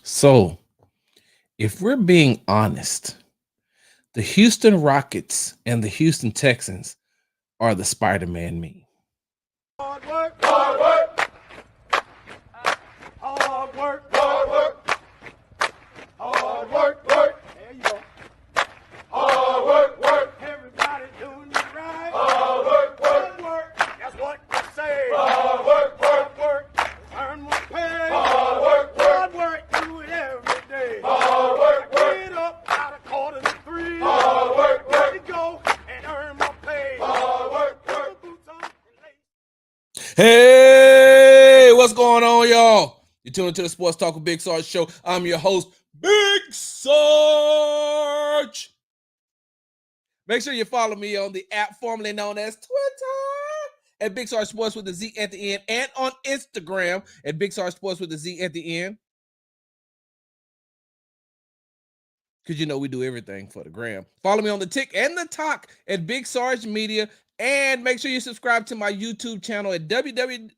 So, if we're being honest, the Houston Rockets and the Houston Texans are the Spider-Man meme. Hard work, hard work, hard work, hard work, hard work, work. There you go. Hard work, work. Everybody doing it right. Hard work, work, work. That's what you say. Hard work, work. Earn my pay. Hard work, do it every day. Hard work, get up out of quarter to three. Hard work, let me go and earn my pay. Hard work, work. Boots on and lace. Hey, what's going on, y'all? You're tuned to the Sports Talk with Big Sarge show. I'm your host, Big Sarge. Make sure you follow me on the app formerly known as Twitter at Big Sarge Sports with the Z at the end, and on Instagram at Big Sarge Sports with the Z at the end. Because you know we do everything for the gram. Follow me on the Tick and the Talk at Big Sarge Media. And make sure you subscribe to my YouTube channel at www.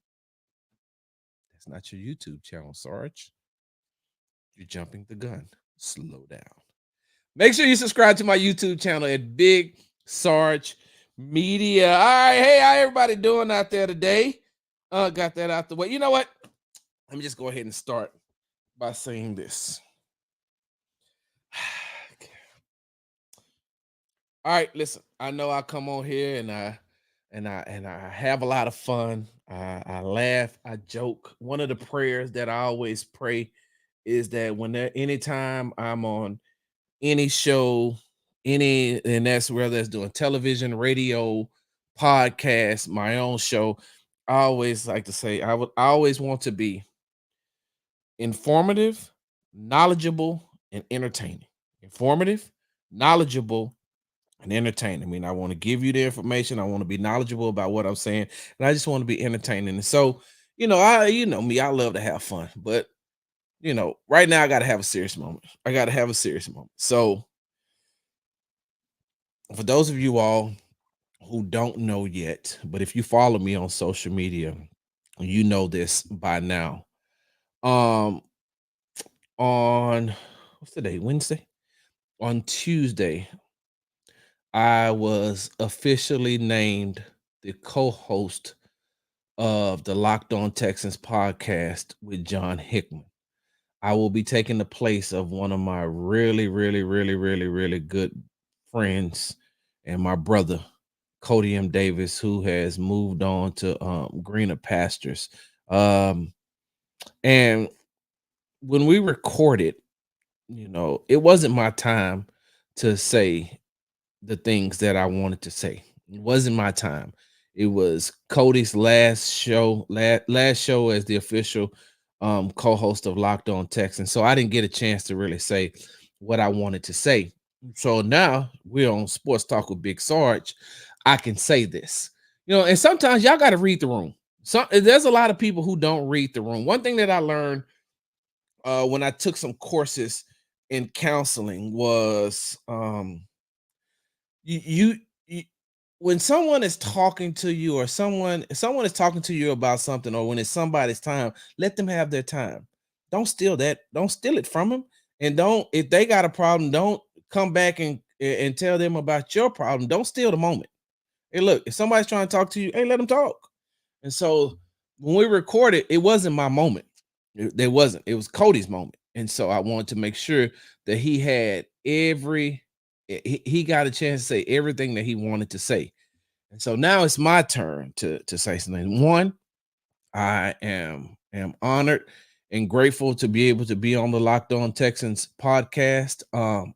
That's not your YouTube channel, Sarge. You're jumping the gun. Slow down. Make sure you subscribe to my YouTube channel at Big Sarge Media. All right, hey, how everybody doing out there today? Got that out the way. You know what? Let me just go ahead and start by saying this. All right, listen. I know I come on here and I have a lot of fun. I laugh, I joke. One of the prayers that I always pray is that anytime I'm on any show, and that's whether it's doing television, radio, podcast, my own show, I always like to say I always want to be informative, knowledgeable, and entertaining. Informative, knowledgeable, and entertaining. I mean, I want to give you the information. I want to be knowledgeable about what I'm saying, and I just want to be entertaining. And so, you know me, I love to have fun, but right now I got to have a serious moment. I got to have a serious moment. So, for those of you all who don't know yet, but if you follow me on social media, you know this by now. On what's today? Wednesday? On Tuesday, I was officially named the co-host of the Locked On Texans podcast with John Hickman. I will be taking the place of one of my really, really, really, really, really good friends and my brother, Cody M. Davis, who has moved on to greener pastures. And when we recorded, it wasn't my time to say the things that I wanted to say. It wasn't my time. It was Cody's last show as the official co-host of Locked On Texans. So I didn't get a chance to really say what I wanted to say. So now we're on Sports Talk with Big Sarge. I can say this. And sometimes y'all got to read the room. There's a lot of people who don't read the room. One thing that I learned when I took some courses in counseling was you when someone is talking to you, or someone is talking to you about something, or when it's somebody's time, let them have their time. Don't steal it from them. And if they got a problem, don't come back and tell them about your problem. Don't steal the moment. Hey, look, if somebody's trying to talk to you, hey, let them talk. And so when we recorded, it wasn't my moment. It wasn't. It was Cody's moment. And so I wanted to make sure that he had he got a chance to say everything that he wanted to say. And so now it's my turn to say something. One, I am honored and grateful to be able to be on the Locked On Texans podcast.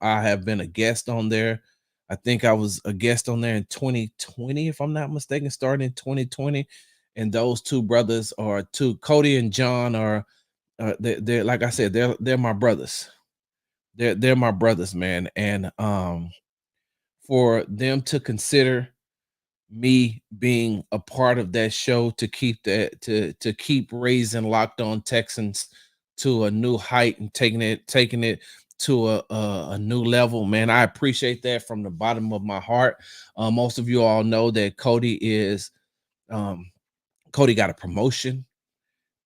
I have been a guest on there. I think I was a guest on there in 2020, if I'm not mistaken, starting in 2020. And those two brothers Cody and John are they're like I said, they're my brothers. They're my brothers, man. And for them to consider me being a part of that show to keep raising Locked On Texans to a new height and taking it to a new level, man, I appreciate that from the bottom of my heart. Most of you all know that Cody got a promotion,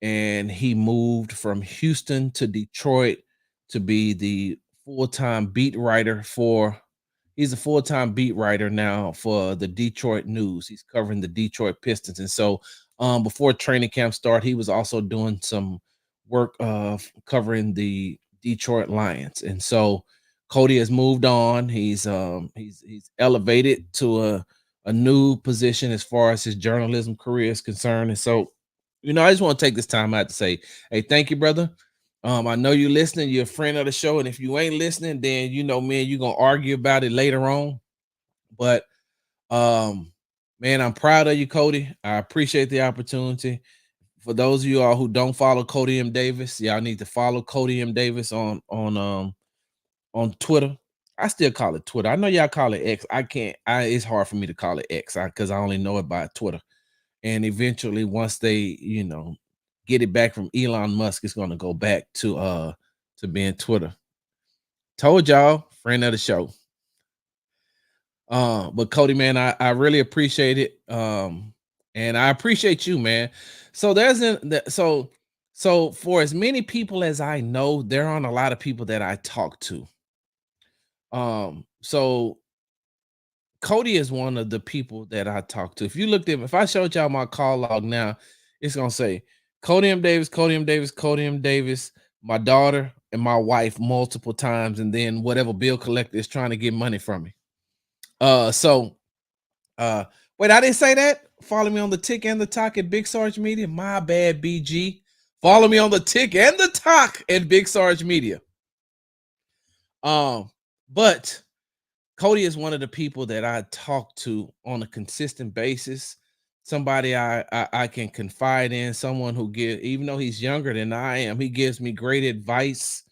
and he moved from Houston to Detroit to be the full-time beat writer for he's a full-time beat writer now for the Detroit News. He's covering the Detroit Pistons. And so before training camp start, he was also doing some work covering the Detroit Lions. And so Cody has moved on. He's elevated to a new position as far as his journalism career is concerned. And so, I just want to take this time out to say, hey, thank you, brother. I know you're listening, you're a friend of the show. And if you ain't listening, then man, you're gonna argue about it later on. But man, I'm proud of you, Cody. I appreciate the opportunity. For those of you all who don't follow Cody M. Davis, y'all need to follow Cody M. Davis on Twitter. I still call it Twitter. I know y'all call it X. I can't. It's hard for me to call it X because I only know it by Twitter. And eventually, once they get it back from Elon Musk, it's going to go back to being Twitter. Told y'all, friend of the show. But Cody, man, I really appreciate it. And I appreciate you, man. So so for as many people as I know, there aren't a lot of people that I talk to. So Cody is one of the people that I talk to. If I showed y'all my call log now, it's gonna say Cody M. Davis, Cody M. Davis, Cody M. Davis, my daughter and my wife multiple times, and then whatever bill collector is trying to get money from me. Wait, I didn't say that. Follow me on the Tick and the Talk at Big Sarge Media. My bad, BG. Follow me on the Tick and the Talk at Big Sarge Media. But Cody is one of the people that I talk to on a consistent basis. Somebody I can confide in, someone who even though he's younger than I am, he gives me great advice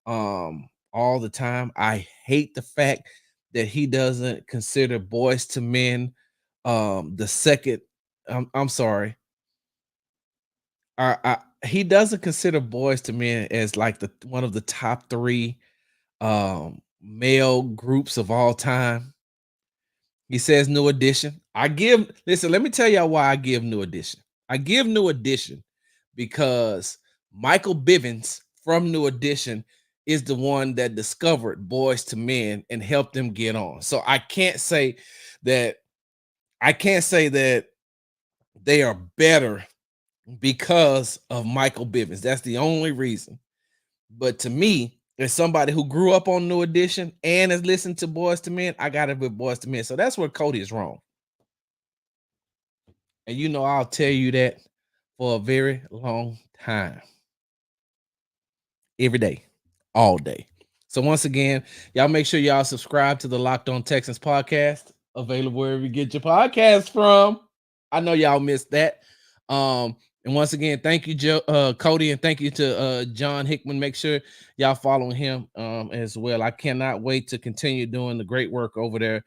all the time. I hate the fact that he doesn't consider Boys to Men the second. I'm sorry. He doesn't consider Boys to Men as like one of the top 3 male groups of all time. He says New Edition. Listen, let me tell y'all why I give New Edition. I give New Edition because Michael Bivins from New Edition is the one that discovered Boys to Men and helped them get on. So I can't say that they are better because of Michael Bivins. That's the only reason. But to me, as somebody who grew up on New Edition and has listened to Boys to Men, I got it with Boys to Men. So that's where Cody is wrong. And I'll tell you that for a very long time. Every day, all day. So once again, y'all make sure y'all subscribe to the Locked On Texans podcast, available wherever you get your podcast from. I know y'all missed that. And once again, thank you, Cody, and thank you to John Hickman. Make sure y'all following him as well. I cannot wait to continue doing the great work over there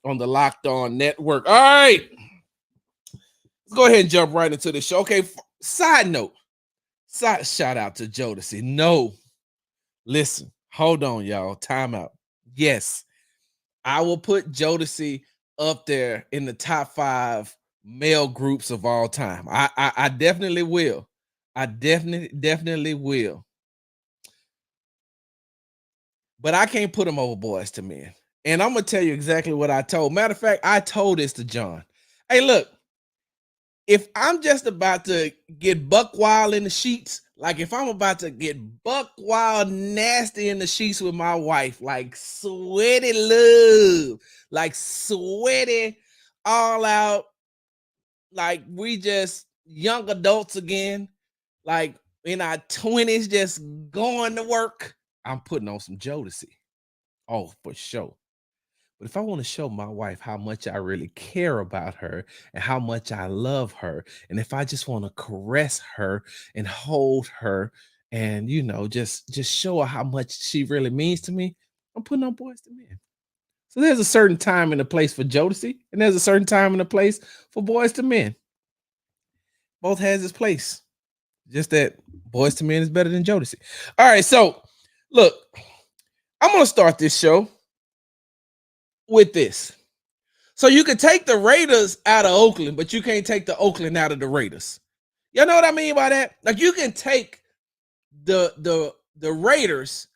on the Locked On Network. All right, let's go ahead and jump right into the show. Okay, side note, shout out to Jodeci. No, listen, hold on, y'all. Time out. Yes, I will put Jodeci up there in the top 5 male groups of all time. I definitely will. I definitely will. But I can't put them over Boys to Men. And I'm gonna tell you exactly what I told. Matter of fact, I told this to John. Hey, look, if I'm just about to get buck wild in the sheets, like if I'm about to get buck wild nasty in the sheets with my wife, like sweaty love, like sweaty all out, like we just young adults again, like in our 20s, just going to work, I'm putting on some Jodeci. Oh, for sure. But if I want to show my wife how much I really care about her and how much I love her, and if I just want to caress her and hold her and just show her how much she really means to me, I'm putting on Boys to Men. So there's a certain time and a place for Jodeci, and there's a certain time and a place for Boys to Men. Both has its place. Just that Boys to Men is better than Jodeci. All right, so look, I'm gonna start this show with this. So you can take the Raiders out of Oakland, but you can't take the Oakland out of the Raiders. You know what I mean by that? Like you can take the Raiders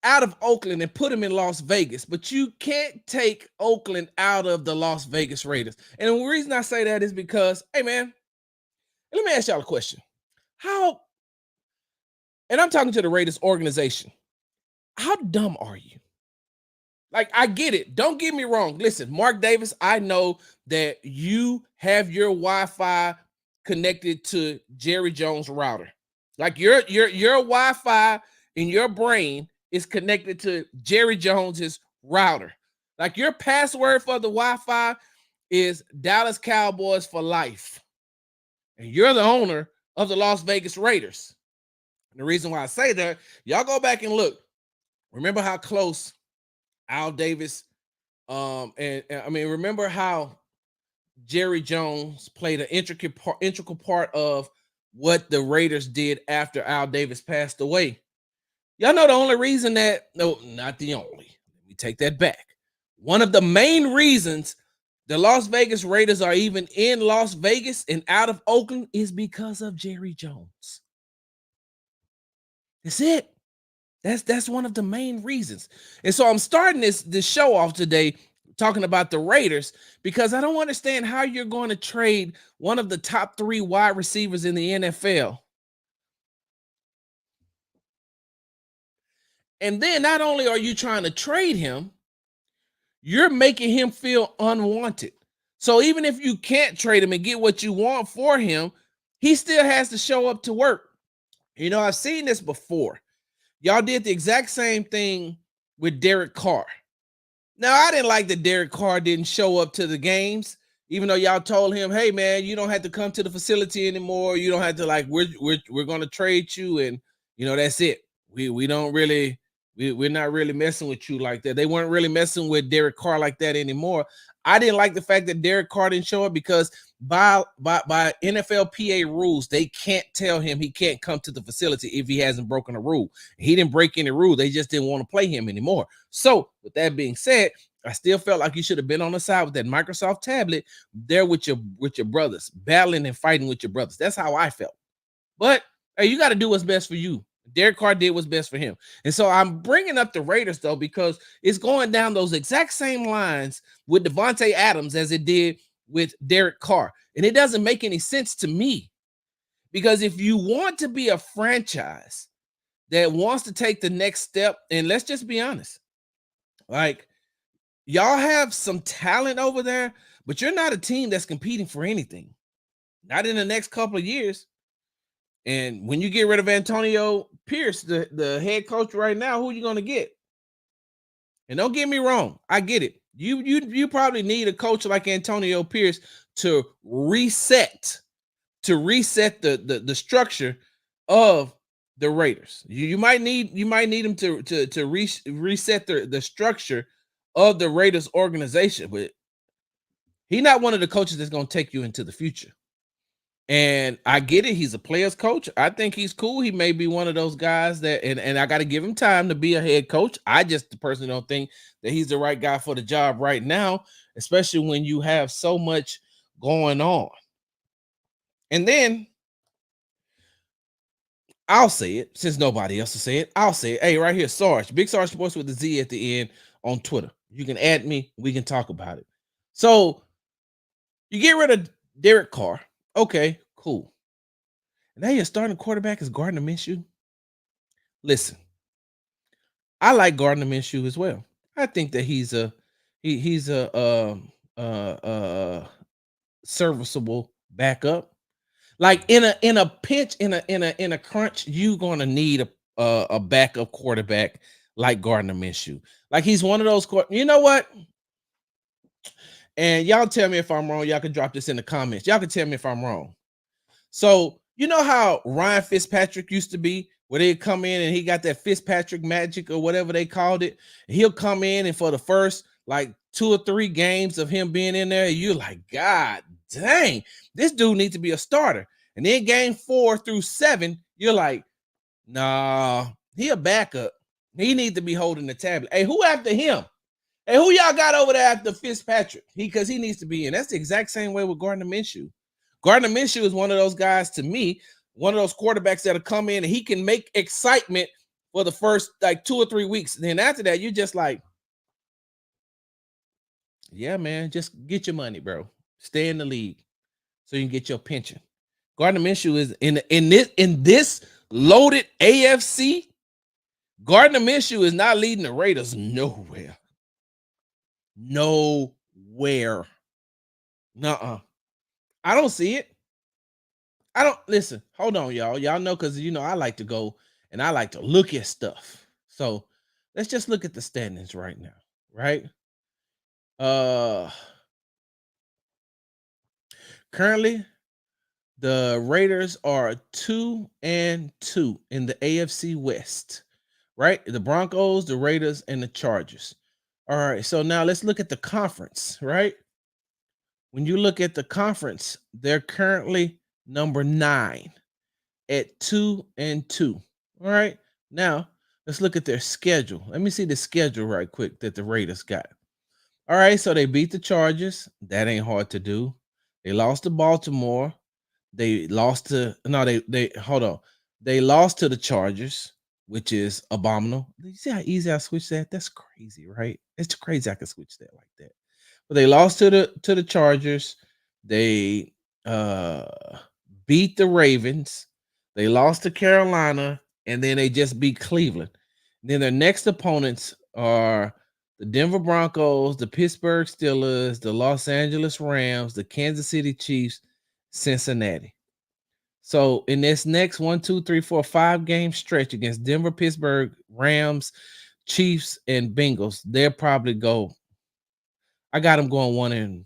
out of Oakland and put him in Las Vegas, but you can't take Oakland out of the Las Vegas Raiders. And the reason I say that is because, hey man, let me ask y'all a question. How, and I'm talking to the Raiders organization, how dumb are you? Like, I get it. Don't get me wrong. Listen, Mark Davis, I know that you have your Wi-Fi connected to Jerry Jones' router. Like your Wi-Fi in your brain is connected to Jerry Jones's router. Like your password for the Wi-Fi is Dallas Cowboys for life. And you're the owner of the Las Vegas Raiders. And the reason why I say that, y'all go back and look. Remember how close Al Davis, and I mean, remember how Jerry Jones played an integral part of what the Raiders did after Al Davis passed away. Y'all know the only reason that, no, not the only, let me take that back. One of the main reasons the Las Vegas Raiders are even in Las Vegas and out of Oakland is because of Jerry Jones. That's it. That's one of the main reasons. And so I'm starting this show off today talking about the Raiders because I don't understand how you're going to trade one of the top 3 wide receivers in the NFL. And then not only are you trying to trade him, you're making him feel unwanted. So even if you can't trade him and get what you want for him, he still has to show up to work. You know, I've seen this before. Y'all did the exact same thing with Derek Carr. Now, I didn't like that Derek Carr didn't show up to the games, even though y'all told him, hey, man, you don't have to come to the facility anymore. You don't have to, like, we're going to trade you, and, you know, that's it. We don't really, we're not really messing with you like that. They weren't really messing with Derek Carr like that anymore. I didn't like the fact that Derek Carr didn't show up because by NFLPA rules, they can't tell him he can't come to the facility if he hasn't broken a rule. He didn't break any rule. They just didn't want to play him anymore. So with that being said, I still felt like you should have been on the side with that Microsoft tablet there with your brothers, battling and fighting with your brothers. That's how I felt. But hey, you got to do what's best for you. Derek Carr did what's best for him. And so I'm bringing up the Raiders, though, because it's going down those exact same lines with Devontae Adams as it did with Derek Carr. And it doesn't make any sense to me, because if you want to be a franchise that wants to take the next step, and let's just be honest, like, y'all have some talent over there, but you're not a team that's competing for anything. Not in the next couple of years. And when you get rid of Antonio Pierce, the head coach right now, who are you going to get? And don't get me wrong, I get it. You probably need a coach like Antonio Pierce to reset the structure of the Raiders. You might need him to reset the structure of the Raiders organization, but he's not one of the coaches that's going to take you into the future. And I get it. He's a player's coach. I think he's cool. He may be one of those guys that, and I got to give him time to be a head coach. I just personally don't think that he's the right guy for the job right now, especially when you have so much going on. And then I'll say it, since nobody else will say it. I'll say it. Hey, right here, Sarge, Big Sarge Sports with the Z at the end on Twitter. You can add me. We can talk about it. So you get rid of Derek Carr. Okay, cool. Now your starting quarterback is Gardner Minshew. Listen, I like Gardner Minshew as well. I think that he's a serviceable backup. Like in a pinch, in a crunch, you gonna need a backup quarterback like Gardner Minshew. Like he's one of those. You know what? And y'all tell me if I'm wrong. Y'all can drop this in the comments. Y'all can tell me if I'm wrong. So you know how Ryan Fitzpatrick used to be, where they'd come in and he got that Fitzpatrick magic or whatever they called it. He'll come in and for the first like 2 or 3 games of him being in there, you're like, God dang, this dude needs to be a starter. And then game 4 through 7, you're like, nah, he a backup. He needs to be holding the tablet. Hey, who after him? Hey, who y'all got over there after Fitzpatrick? Because he needs to be in. That's the exact same way with Gardner Minshew. Gardner Minshew is one of those guys, to me, one of those quarterbacks that'll come in and he can make excitement for the first like 2 or 3 weeks. And then after that, you're just like, yeah, man, just get your money, bro. Stay in the league so you can get your pension. Gardner Minshew is in this loaded AFC. Gardner Minshew is not leading the Raiders nowhere. Nowhere. Nuh-uh. I don't see it. I don't listen. Hold on, y'all. Y'all know because I like to go and I like to look at stuff. So let's just look at the standings right now, right? Uh Currently the Raiders are 2-2 in the AFC West, right? The Broncos, the Raiders, and the Chargers. All right, so now let's look at the conference, right? When you look at the conference, they're currently number 9 at 2-2. All right. Now let's look at their schedule. Let me see the schedule right quick that the Raiders got. All right, so they beat the Chargers. That ain't hard to do. They lost to Baltimore. They lost to no, they hold on. They lost to the Chargers, which is abominable. You see how easy I switched that? That's crazy, right? It's crazy I can switch that like that. But they lost to the Chargers. They beat the Ravens. They lost to Carolina, and then they just beat Cleveland. Then their next opponents are the Denver Broncos, the Pittsburgh Steelers, the Los Angeles Rams, the Kansas City Chiefs, Cincinnati. So in this next 1, 2, 3, 4, 5 game stretch against Denver, Pittsburgh, Rams, Chiefs, and Bengals, they'll probably go. I got them going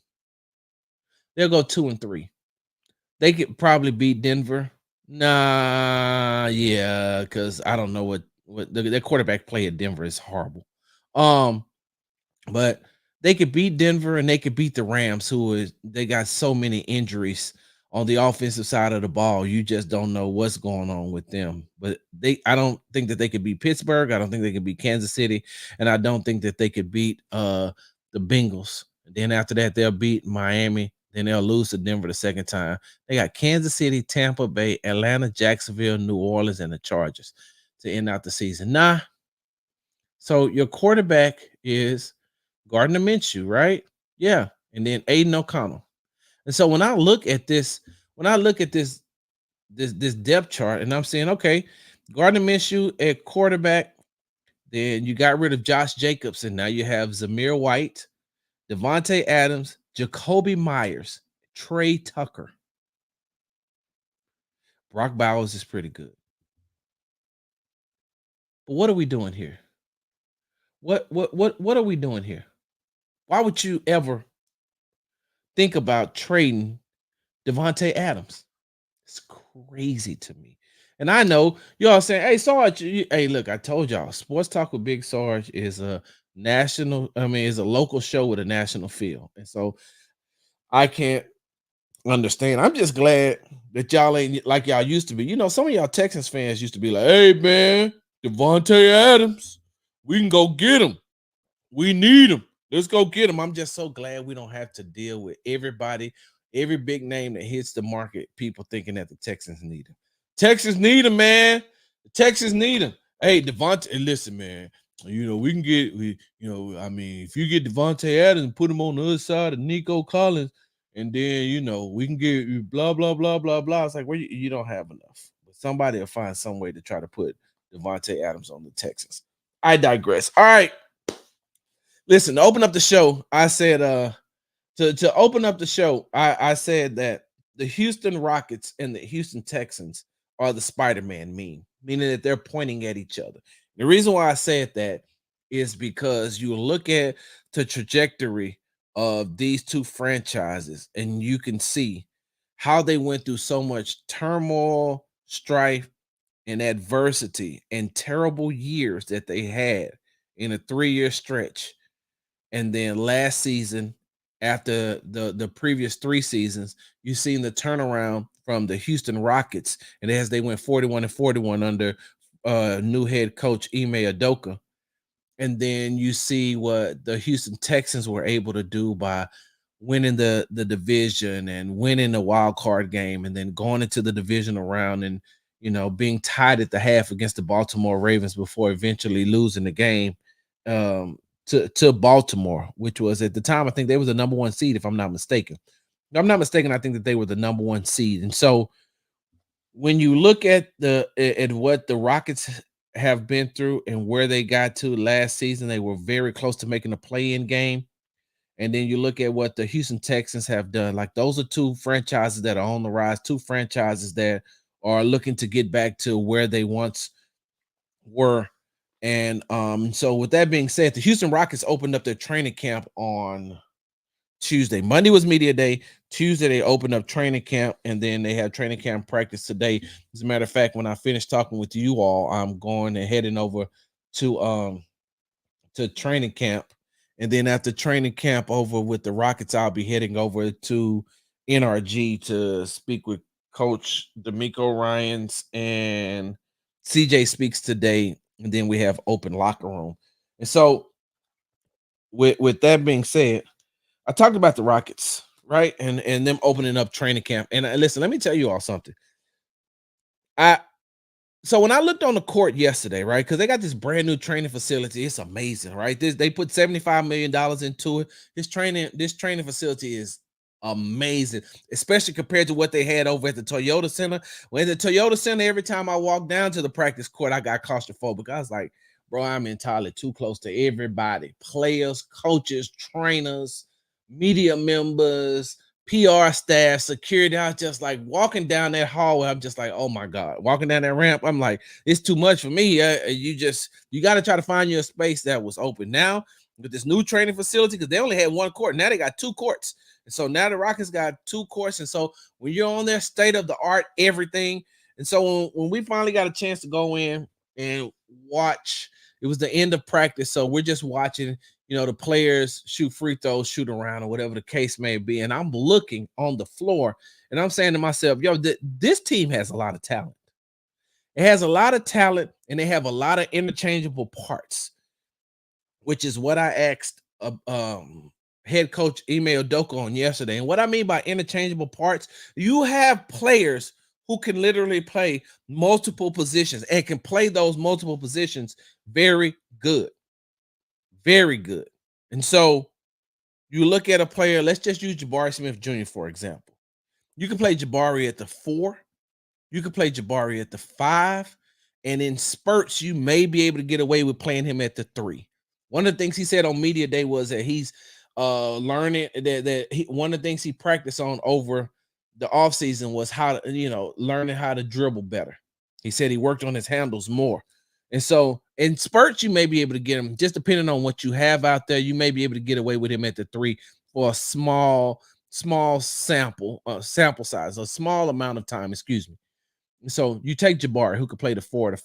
they'll go 2-3. They could probably beat Denver. Nah, yeah, because I don't know what their quarterback play at Denver is horrible. Um, but they could beat Denver and they could beat the Rams, they got so many injuries on the offensive side of the ball. You just don't know what's going on with them. But I don't think that they could beat Pittsburgh. I don't think they could beat Kansas City, and I don't think that they could beat the Bengals. And then after that, they'll beat Miami. Then they'll lose to Denver the second time. They got Kansas City, Tampa Bay, Atlanta, Jacksonville, New Orleans, and the Chargers to end out the season. So your quarterback is Gardner Minshew, right? Yeah. And then Aiden O'Connell. And so when I look at this depth chart, and I'm saying, okay, Gardner Minshew at quarterback, then you got rid of Josh Jacobs, and now you have Zamir White, Devontae Adams, Jacoby Myers, Trey Tucker. Brock Bowers is pretty good. But what are we doing here? What are we doing here? Why would you ever think about trading Devontae Adams? It's crazy to me. And I know y'all saying, hey, Sarge, hey, look, I told y'all, Sports Talk with Big Sarge is a is a local show with a national feel. And so I can't understand. I'm just glad that y'all ain't like y'all used to be. Some of y'all Texans fans used to be like, hey, man, Devontae Adams, we can go get him. We need him. Let's go get him. I'm just so glad we don't have to deal with everybody, every big name that hits the market, people thinking that the Texans need him. Texans need him, man. The Texans need him. Hey, Devontae, listen, man. We can if you get Devontae Adams and put him on the other side of Nico Collins, and then we can get blah blah blah blah blah. It's like, well, you don't have enough. But somebody will find some way to try to put Devontae Adams on the Texans. I digress. All right. Listen, to open up the show, I said to open up the show, I said that the Houston Rockets and the Houston Texans are the Spider-Man meme, meaning that they're pointing at each other. The reason why I said that is because you look at the trajectory of these two franchises and you can see how they went through so much turmoil, strife, and adversity and terrible years that they had in a 3-year stretch. And then last season, after the previous 3 seasons, you've seen the turnaround from the Houston Rockets, and as they went 41-41 under new head coach Ime Udoka. And then you see what the Houston Texans were able to do by winning the division and winning the wild card game, and then going into the divisional round and being tied at the half against the Baltimore Ravens before eventually losing the game um, to Baltimore, which was at the time I think they were the number one seed, if I'm not mistaken. If I'm not mistaken, I think that they were the number one seed. And so when you look at at what the Rockets have been through and where they got to last season, they were very close to making a play-in game. And then you look at what the Houston Texans have done. Like those are two franchises that are on the rise, two franchises that are looking to get back to where they once were. And so with that being said, the Houston Rockets opened up their training camp on Tuesday. Monday was media day. Tuesday they opened up training camp, and then they have training camp practice today. As a matter of fact, when I finish talking with you all, I'm going and heading over to training camp. And then after training camp over with the Rockets, I'll be heading over to NRG to speak with Coach D'Amico Ryans, and CJ speaks today. And then we have open locker room. And so with that being said, I talked about the Rockets, right? And them opening up training camp. And listen, let me tell you all something. I So when I looked on the court yesterday, right? Because they got this brand new training facility. It's amazing, right? They put $75 million into it. This training facility is amazing, especially compared to what they had over at the Toyota Center. When the Toyota Center, every time I walked down to the practice court, I got claustrophobic. I was like, bro, I'm entirely too close to everybody. Players, coaches, trainers, media members, PR staff, security. I was just like walking down that hallway. I'm just like, oh my God, walking down that ramp. I'm like, it's too much for me. You got to try to find you a space that was open. Now with this new training facility, because they only had one court. Now they got two courts. And so now the Rockets got two courts. And so when you're on their state of the art, everything. And so when we finally got a chance to go in and watch, it was the end of practice. So we're just watching the players shoot free throws, shoot around, or whatever the case may be. And I'm looking on the floor and I'm saying to myself, this team has a lot of talent. It has a lot of talent and they have a lot of interchangeable parts, which is what I asked head coach Ime Udoka on yesterday. And what I mean by interchangeable parts, you have players who can literally play multiple positions and can play those multiple positions very good. Very good. And so you look at a player, let's just use Jabari Smith Jr., for example. You can play Jabari at the 4. You can play Jabari at the 5. And in spurts, you may be able to get away with playing him at the 3. One of the things he said on media day was that he's learning one of the things he practiced on over the offseason was how to, learning how to dribble better. He said he worked on his handles more. And so in spurts, you may be able to get him, just depending on what you have out there, you may be able to get away with him at the 3 for a small sample size, a small amount of time, excuse me. So you take Jabari, who could play the 4 or the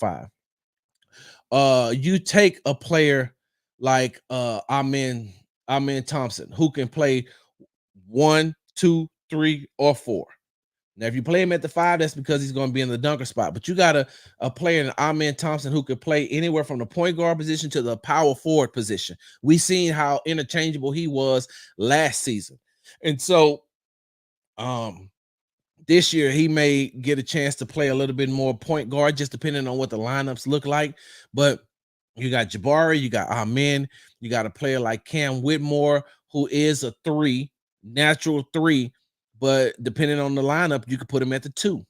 5. You take a player like Amen Thompson, who can play 1, 2, 3, or 4. Now, if you play him at the 5, that's because he's going to be in the dunker spot. But you got a player in Amen Thompson who could play anywhere from the point guard position to the power forward position. We seen how interchangeable he was last season. And so this year he may get a chance to play a little bit more point guard, just depending on what the lineups look like. But you got Jabari, you got Amen, you got a player like Cam Whitmore, who is a 3, natural 3. But depending on the lineup, you could put him at the 2.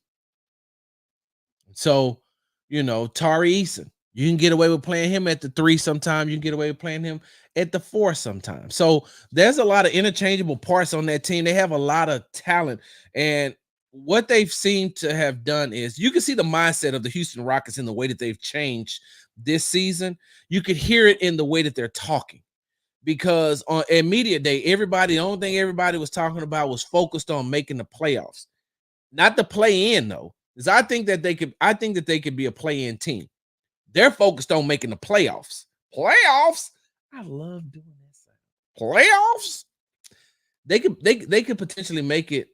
So, Tari Eason, you can get away with playing him at the 3 sometimes. You can get away with playing him at the 4 sometimes. So there's a lot of interchangeable parts on that team. They have a lot of talent. And what they've seemed to have done is you can see the mindset of the Houston Rockets in the way that they've changed this season. You could hear it in the way that they're talking. Because on at media day, the only thing everybody was talking about was focused on making the playoffs, not the play in though. Because I think that they could be a play in team. They're focused on making the playoffs. Playoffs. I love doing that. Playoffs. They could potentially make it.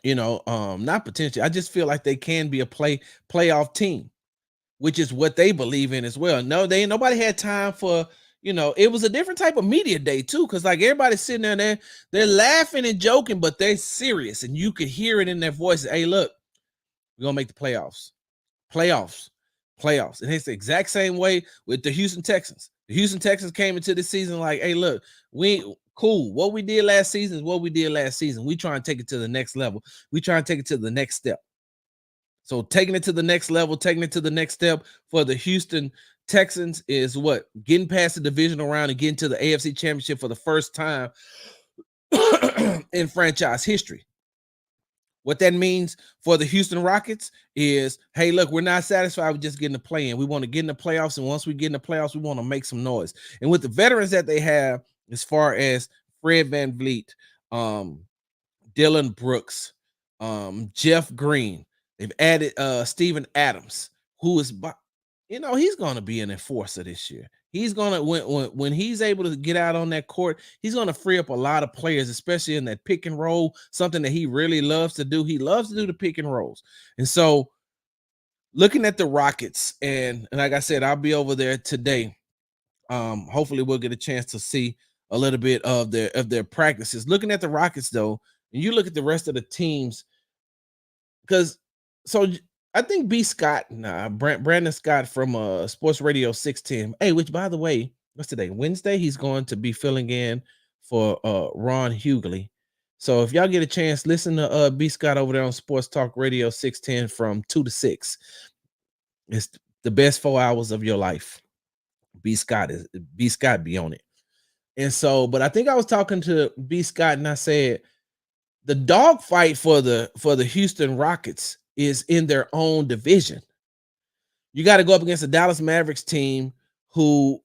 Not potentially. I just feel like they can be a playoff team, which is what they believe in as well. No, nobody had time for. It was a different type of media day too, because like everybody's sitting there, they're laughing and joking, but they're serious, and you could hear it in their voices. Hey, look, we're gonna make the playoffs. Playoffs. And it's the exact same way with the Houston Texans. The Houston Texans came into the season like, hey, look, cool. What we did last season is what we did last season. We try and take it to the next level. We try and take it to the next step. So taking it to the next level, taking it to the next step for the Houston Texans is what? Getting past the divisional round and getting to the AFC Championship for the first time in franchise history. What that means for the Houston Rockets is, hey, look, we're not satisfied with just getting the play in. We want to get in the playoffs, and once we get in the playoffs, we want to make some noise. And with the veterans that they have, as far as Fred VanVleet, Dylan Brooks, Jeff Green, they've added Steven Adams, who is, he's going to be an enforcer this year. He's gonna when he's able to get out on that court, he's gonna free up a lot of players, especially in that pick and roll, something that he really loves to do. He loves to do the pick and rolls. And so looking at the Rockets, and like I said, I'll be over there today. Hopefully we'll get a chance to see a little bit of their practices. Looking at the Rockets, though, and you look at the rest of the teams, because I think Brandon Scott from Sports Radio 610. Hey, which by the way, what's today? Wednesday. He's going to be filling in for Ron Hughley. So if y'all get a chance, listen to B Scott over there on Sports Talk Radio 610 from 2 to 6. It's the best 4 hours of your life. B Scott be on it. And so, but I think I was talking to B Scott and I said the dogfight for the Houston Rockets is in their own division. You got to go up against the Dallas Mavericks team who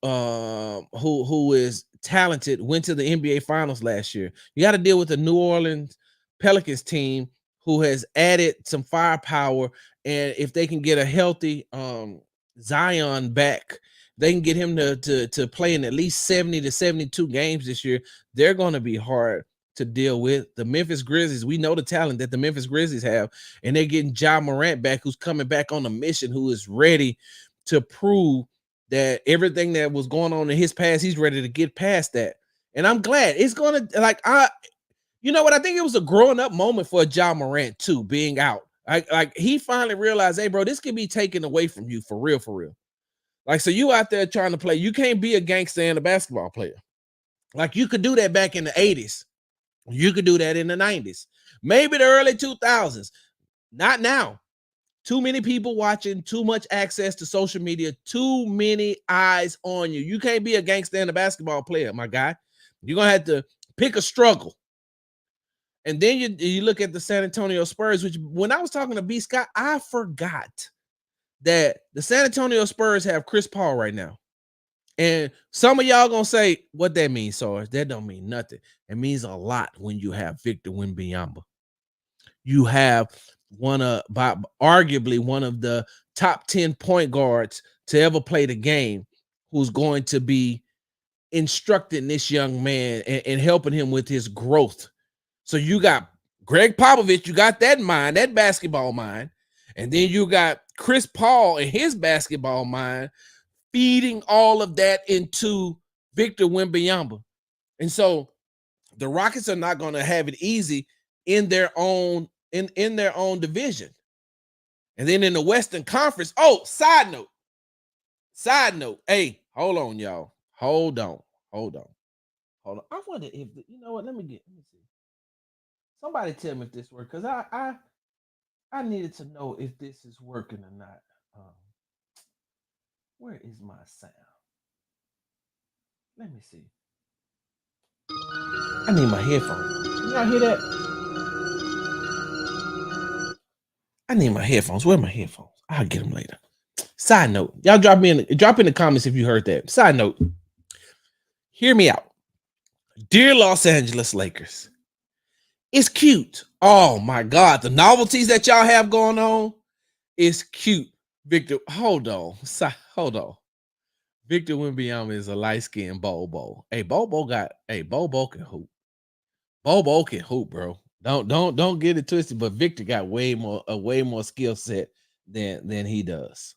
is talented, went to the NBA Finals last year. You got to deal with the New Orleans Pelicans team who has added some firepower, and if they can get a healthy Zion back, they can get him to play in at least 70 to 72 games this year. They're going to be hard to deal with. The Memphis Grizzlies, we know the talent that the Memphis Grizzlies have, and they're getting Ja Morant back, who's coming back on a mission, who is ready to prove that everything that was going on in his past, he's ready to get past that. And I'm glad it's going to, you know what? I think it was a growing up moment for Ja Morant too, being out. Like he finally realized, hey, bro, this can be taken away from you for real, for real. Like, so you out there trying to play, you can't be a gangster and a basketball player. Like you could do that back in the 80s. You could do that in the 90s, maybe the early 2000s. Not now. Too many people watching, too much access to social media, too many eyes on you. You can't be a gangster and a basketball player, my guy. You're going to have to pick a struggle. And then you look at the San Antonio Spurs, which when I was talking to B. Scott, I forgot that the San Antonio Spurs have Chris Paul right now. And some of y'all gonna say, what that means, Sarge? That don't mean nothing. It means a lot when you have Victor Wembanyama. You have arguably one of the top 10 point guards to ever play the game, who's going to be instructing this young man and helping him with his growth. So you got Greg Popovich, you got that mind, that basketball mind. And then you got Chris Paul and his basketball mind, feeding all of that into Victor Wembanyama. And so the Rockets are not going to have it easy in their own division. And then in the Western Conference, side note. Hey, hold on, y'all. Hold on. I wonder if, you know what, let me see. Somebody tell me if this works, because I needed to know if this is working or not. Where is my sound? Let me see. I need my headphones. Can y'all hear that? I need my headphones. Where are my headphones? I'll get them later. Side note, y'all drop in the comments if you heard that. Side note, hear me out. Dear Los Angeles Lakers, it's cute. Oh my God, the novelties that y'all have going on is cute. Victor, hold on. Victor Wembanyama is a light-skinned Bobo. Hey, Bobo can hoop. Bobo can hoop, bro. Don't get it twisted, but Victor got way more skill set than he does.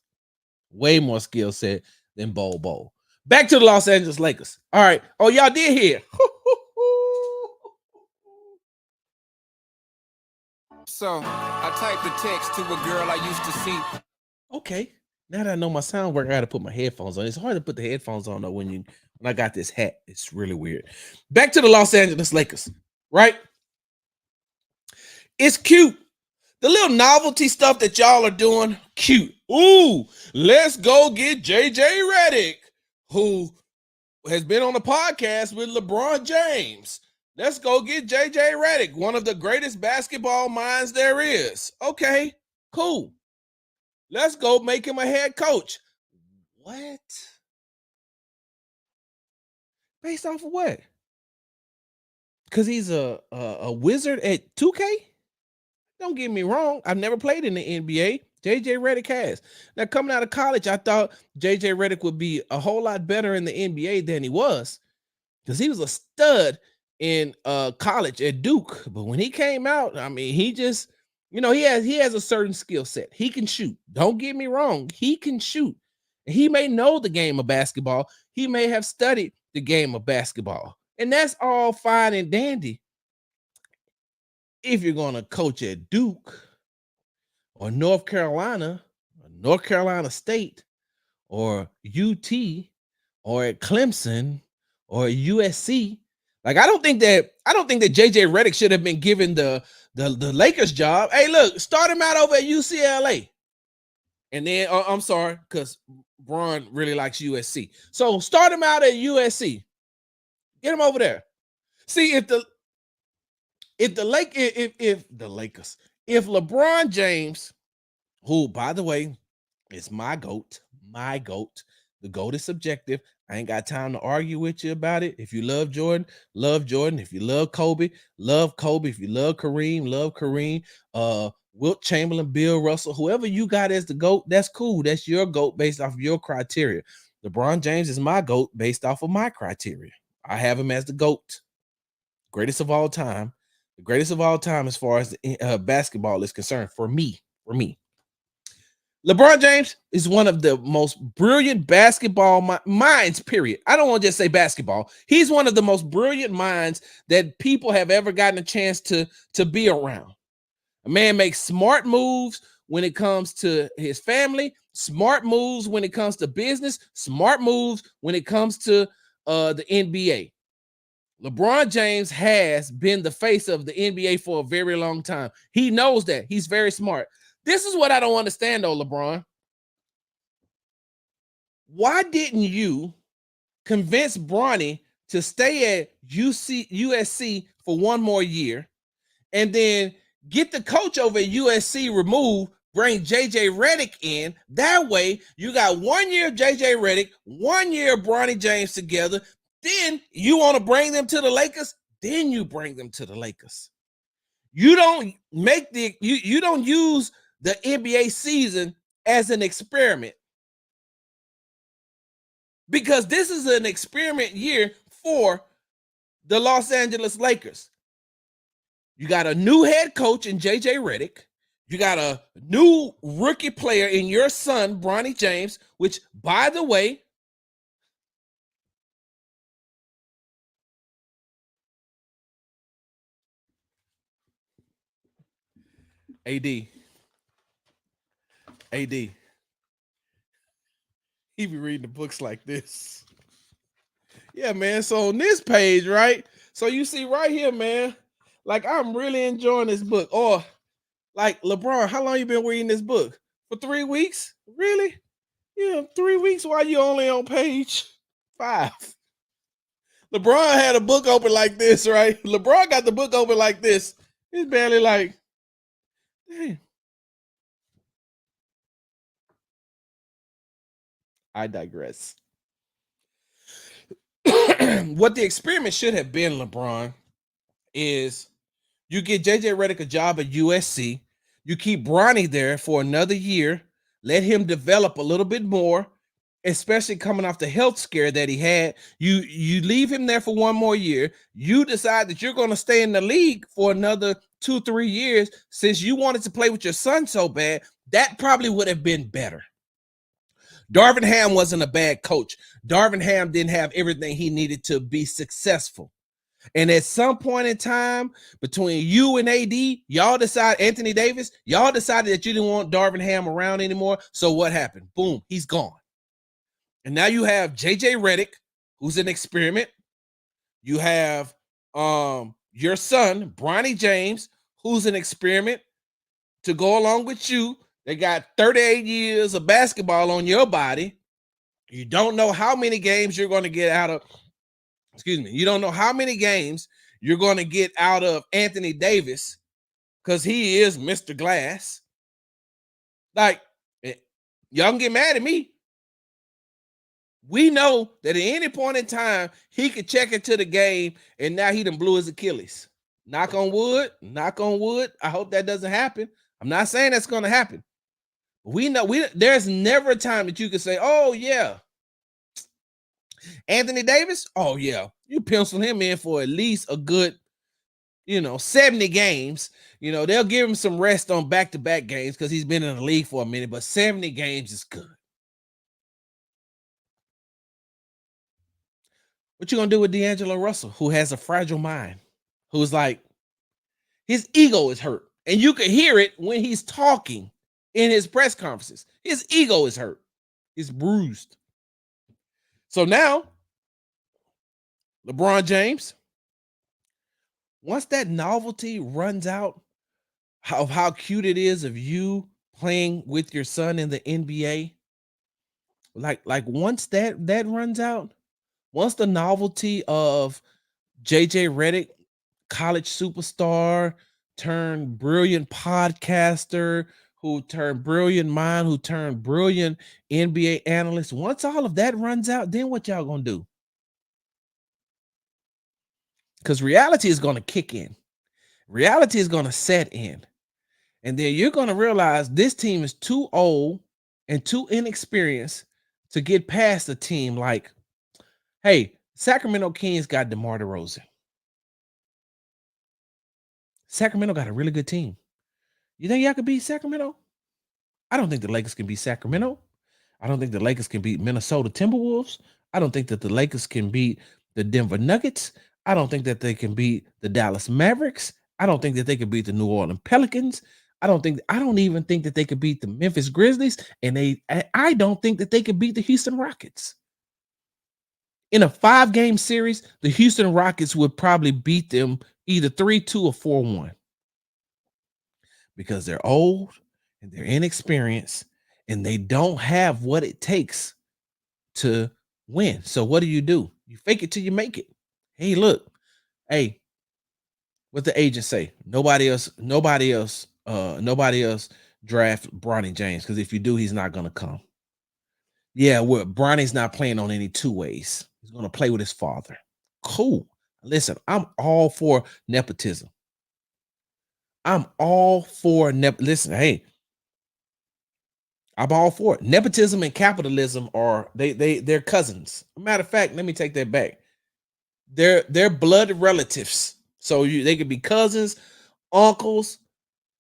Way more skill set than Bobo. Back to the Los Angeles Lakers. All right. Oh, y'all did hear. So I typed the text to a girl I used to see. Okay. Now that I know my sound work, I gotta put my headphones on. It's hard to put the headphones on though when I got this hat. It's really weird. Back to the Los Angeles Lakers, right? It's cute. The little novelty stuff that y'all are doing, cute. Ooh, let's go get JJ Redick, who has been on the podcast with LeBron James. Let's go get JJ Redick, one of the greatest basketball minds there is. Okay, cool. Let's go make him a head coach. What? Based off of what? Because he's a wizard at 2K? Don't get me wrong. I've never played in the NBA. JJ Redick has. Now, coming out of college, I thought JJ Redick would be a whole lot better in the NBA than he was. Because he was a stud in college at Duke. But when he came out, I mean, he just, he has a certain skill set. He can shoot. Don't get me wrong. He can shoot. He may know the game of basketball. He may have studied the game of basketball. And that's all fine and dandy. If you're going to coach at Duke or North Carolina State or UT or at Clemson or USC, like I don't think that JJ Redick should have been given the Lakers job. Hey, look, start him out over at UCLA. And then I'm sorry, because Bron really likes USC. So start him out at USC. Get him over there. See if LeBron James, who by the way is my GOAT, the GOAT is subjective. I ain't got time to argue with you about it. If you love Jordan, love Jordan. If you love Kobe, love Kobe. If you love Kareem, love Kareem. Wilt Chamberlain, Bill Russell, whoever you got as the GOAT, that's cool. That's your GOAT based off of your criteria. LeBron James is my GOAT based off of my criteria. I have him as the GOAT, greatest of all time. The greatest of all time as far as basketball is concerned for me. LeBron James is one of the most brilliant basketball minds, period. I don't want to just say basketball. He's one of the most brilliant minds that people have ever gotten a chance to be around. A man makes smart moves when it comes to his family, smart moves when it comes to business, smart moves when it comes to the NBA. LeBron James has been the face of the NBA for a very long time. He knows that. He's very smart. This is what I don't understand, though, LeBron. Why didn't you convince Bronny to stay at USC for one more year and then get the coach over at USC removed, bring JJ Redick in? That way, you got 1 year of JJ Redick, 1 year of Bronny James together. Then you want to bring them to the Lakers? Then you bring them to the Lakers. You don't you don't use the NBA season as an experiment, because this is an experiment year for the Los Angeles Lakers. You got a new head coach in JJ Redick. You got a new rookie player in your son, Bronny James, which, by the way, AD, he be reading the books like this. Yeah, man. So on this page, right? So you see right here, man, like I'm really enjoying this book. Or like, LeBron, how long you been reading this book? For 3 weeks? Really? Yeah, 3 weeks. Why you only on page 5? LeBron had a book open like this, right? LeBron got the book open like this. It's barely like, damn. I digress. What the experiment should have been, LeBron, is you get JJ Redick a job at USC. You keep Bronny there for another year. Let him develop a little bit more, especially coming off the health scare that he had. You leave him there for 1 more year. You decide that you're going to stay in the league for another 2-3 years. Since you wanted to play with your son so bad, that probably would have been better. Darvin Ham wasn't a bad coach. Darvin Ham didn't have everything he needed to be successful. And at some point in time between you and AD, y'all decide Anthony Davis, y'all decided that you didn't want Darvin Ham around anymore. So what happened? Boom, he's gone. And now you have JJ Redick, who's an experiment. You have your son, Bronny James, who's an experiment to go along with you. They got 38 years of basketball on your body. You don't know how many games you're going to get out of, you don't know how many games you're going to get out of Anthony Davis because he is Mr. Glass. Like, y'all can get mad at me. We know that at any point in time, he could check into the game and now he done blew his Achilles. Knock on wood, knock on wood. I hope that doesn't happen. I'm not saying that's going to happen. We know there's never a time that you can say, oh, yeah, Anthony Davis, oh, yeah, you pencil him in for at least a good, 70 games. They'll give him some rest on back-to-back games because he's been in the league for a minute, but 70 games is good. What you gonna do with D'Angelo Russell, who has a fragile mind, who's like, his ego is hurt, and you can hear it when he's talking in his press conferences. His ego is hurt, he's bruised. So now, LeBron James, once that novelty runs out of how cute it is of you playing with your son in the NBA, like once that runs out, once the novelty of JJ Redick, college superstar, turned brilliant podcaster, who turned brilliant mind, who turned brilliant NBA analyst, once all of that runs out, then what y'all gonna do? Because reality is gonna kick in. Reality is gonna set in. And then you're gonna realize this team is too old and too inexperienced to get past a team like, hey, Sacramento Kings got DeMar DeRozan. Sacramento got a really good team. You think y'all could beat Sacramento? I don't think the Lakers can beat Sacramento. I don't think the Lakers can beat Minnesota Timberwolves. I don't think that the Lakers can beat the Denver Nuggets. I don't think that they can beat the Dallas Mavericks. I don't think that they can beat the New Orleans Pelicans. I don't even think that they could beat the Memphis Grizzlies. And I don't think that they could beat the Houston Rockets. In a 5-game series, the Houston Rockets would probably beat them either 3-2 or 4-1 because they're old and they're inexperienced and they don't have what it takes to win. So what do? You fake it till you make it. Hey, look, hey, what the agent say? Nobody else draft Bronny James because if you do, he's not gonna come. Yeah, well, Bronny's not playing on any two ways. He's gonna play with his father. Cool. Listen, I'm all for nepotism. I'm all for listen, hey, I'm all for it. Nepotism and capitalism are they're cousins. Matter of fact, let me take that back. They're blood relatives. So they could be cousins, uncles,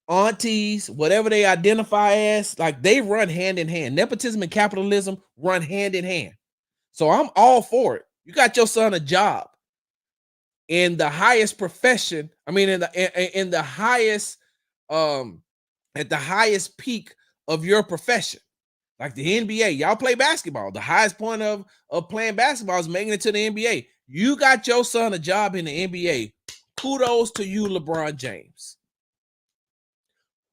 aunties, whatever they identify as. Like they run hand in hand. Nepotism and capitalism run hand in hand. So I'm all for it. You got your son a job in the highest profession. I mean, in the highest at the highest peak of your profession, like the NBA. Y'all play basketball. The highest point of playing basketball is making it to the NBA. You got your son a job in the NBA. Kudos to you, LeBron James.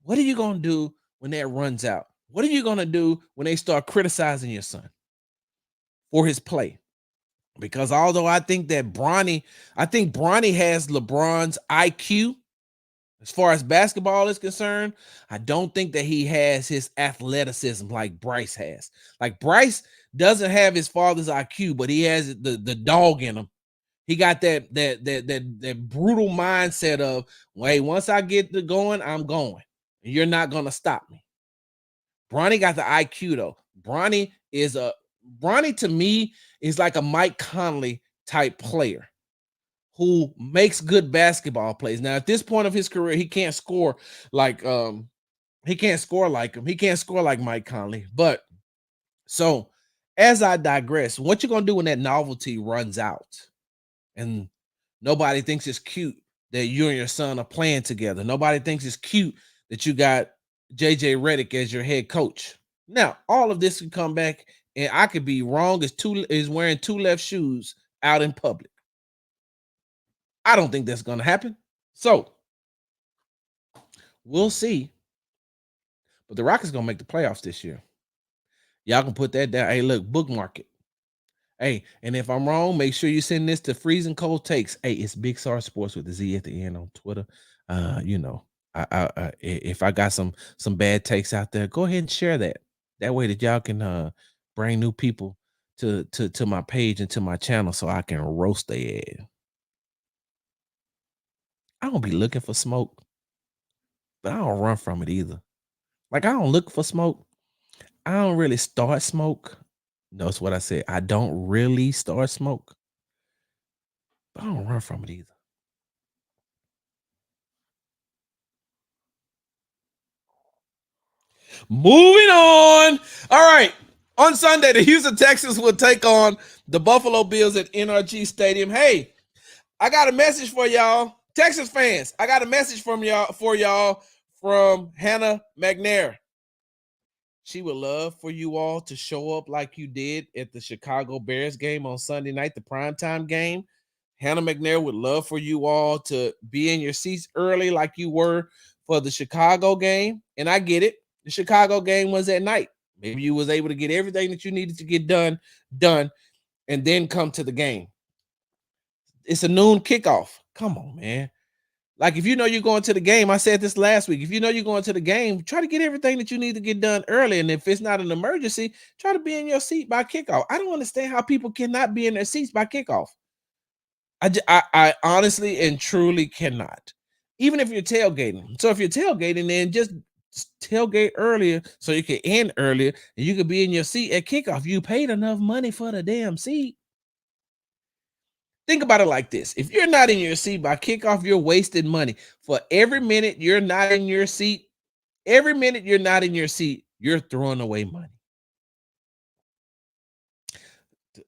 What are you going to do when that runs out? What are you going to do when they start criticizing your son for his play? Because although I think Bronny has LeBron's IQ as far as basketball is concerned, I don't think that he has his athleticism like Bryce has. Like Bryce doesn't have his father's IQ, but he has the dog in him. He got that brutal mindset of, hey, once I get to going, I'm going. And you're not gonna stop me. Bronny got the IQ though. Bronny to me is like a Mike Conley type player who makes good basketball plays. Now, at this point of his career, he can't score like him. He can't score like Mike Conley. But so as I digress, what you gonna do when that novelty runs out? And Nobody thinks it's cute that you and your son are playing together. Nobody thinks it's cute that you got JJ Redick as your head coach. Now, all of this can come back, and I could be wrong is wearing two left shoes out in public. I don't think that's gonna happen. So we'll see. But the Rockets gonna make the playoffs this year. Y'all can put that down. Hey, look, bookmark it. Hey, and if I'm wrong, make sure you send this to Freezing Cold Takes. Hey, it's Big Star Sports with the Z at the end on Twitter. You know, if I got some bad takes out there, go ahead and share that. That way that y'all can bring new people to my page and to my channel so I can roast their ass. I don't be looking for smoke, but I don't run from it either. Like I don't look for smoke. I don't really start smoke. Notice what I said. I don't really start smoke, but I don't run from it either. Moving on. All right. On Sunday, the Houston Texans will take on the Buffalo Bills at NRG Stadium. Hey, I got a message for y'all, Texas fans. I got a message from y'all from Hannah McNair. She would love for you all to show up like you did at the Chicago Bears game on Sunday night, the primetime game. Hannah McNair would love for you all to be in your seats early like you were for the Chicago game. And I get it. The Chicago game was at night. Maybe you was able to get everything that you needed to get done, and then come to the game. It's a noon kickoff. Come on, man. Like if you know you're going to the game, I said this last week. If you know you're going to the game, try to get everything that you need to get done early. And if it's not an emergency, try to be in your seat by kickoff. I don't understand how people cannot be in their seats by kickoff. I honestly and truly cannot. Even if you're tailgating. So if you're tailgating, then just tailgate earlier so you can end earlier and you can be in your seat at kickoff. You paid enough money for the damn seat. Think about it like this. If you're not in your seat by kickoff, you're wasting money. For every minute you're not in your seat, you're throwing away money.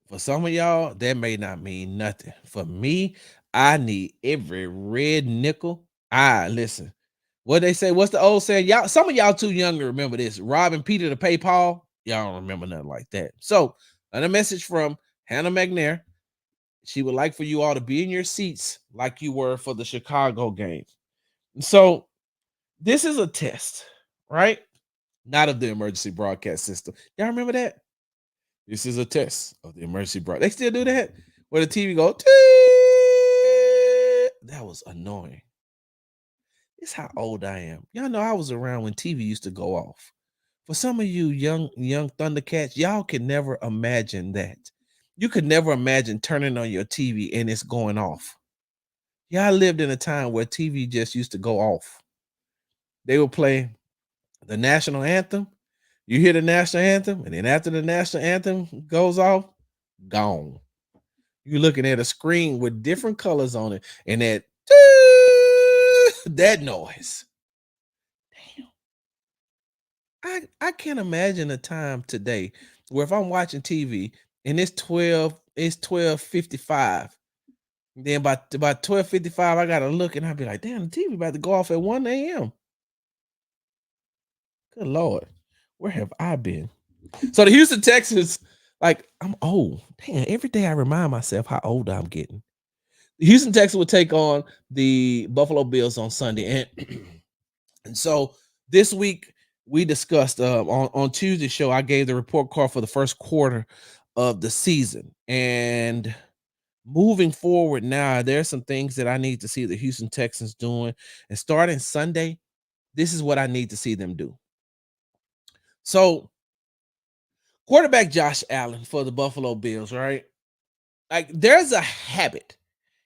For some of y'all, that may not mean nothing. For me, I need every red nickel. Listen. What they say, what's the old saying? Y'all, some of y'all too young to remember this. Robbing Peter to pay Paul. Y'all don't remember nothing like that. So, a message from Hannah McNair. She would like for you all to be in your seats like you were for the Chicago game. So this is a test, right? Not of the emergency broadcast system. Y'all remember that? This is a test of the emergency broadcast. They still do that? Where the TV go, that was annoying. This is how old I am. Y'all know I was around when TV used to go off. For some of you young Thundercats, y'all can never imagine that. You could never imagine turning on your TV and it's going off. Y'all lived in a time where TV just used to go off. They would play the national anthem. You hear the national anthem, and then after the national anthem goes off, gone. You're looking at a screen with different colors on it, and that noise. Damn. I can't imagine a time today where if I'm watching TV and it's 12:55. Then by 12:55, I gotta look and I'll be like, damn, the TV about to go off at 1 a.m. Good Lord, where have I been? So the Houston Texans, like, I'm old. Damn, every day I remind myself how old I'm getting. The Houston Texans will take on the Buffalo Bills on Sunday. And so this week we discussed on Tuesday's show, I gave the report card for the first quarter of the season. And moving forward now, there's some things that I need to see the Houston Texans doing. And starting Sunday, this is what I need to see them do. So, quarterback Josh Allen for the Buffalo Bills, right? Like, there's a habit.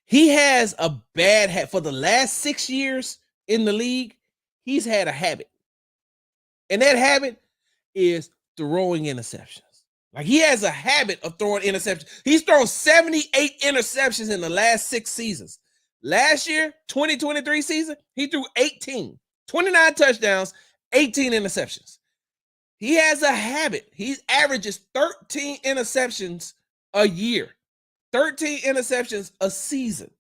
He has a bad habit. For the last 6 years in the league, he's had a habit. And that habit is throwing interceptions. Like, he has a habit of throwing interceptions. He's thrown 78 interceptions in the last 6 seasons. Last year, 2023 season, he threw 18, 29 touchdowns, 18 interceptions. He has a habit. He averages 13 interceptions a year, 13 interceptions a season.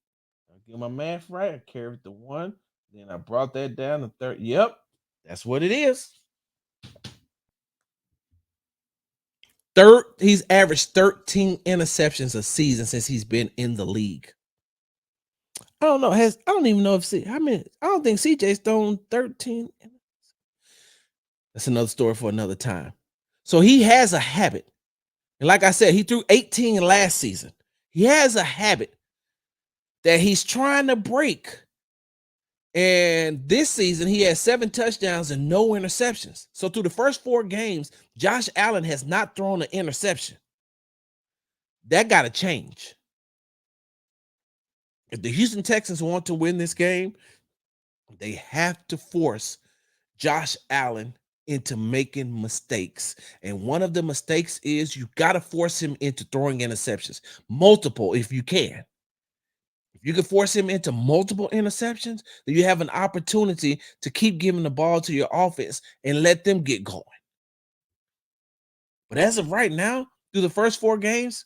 Get my math right. I carried the 1. Then I brought that down to 30. Yep. That's what it is. He's averaged 13 interceptions a season since he's been in the league. I don't know. I don't even know if I don't think CJ's thrown 13. That's another story for another time. So he has a habit. And like I said, he threw 18 last season. He has a habit that he's trying to break. And this season, he has 7 touchdowns and no interceptions. So through the first 4 games, Josh Allen has not thrown an interception. That got to change. If the Houston Texans want to win this game, they have to force Josh Allen into making mistakes. And one of the mistakes is you got to force him into throwing interceptions. Multiple, if you can. If you can force him into multiple interceptions, then you have an opportunity to keep giving the ball to your offense and let them get going. But as of right now, through the first 4 games,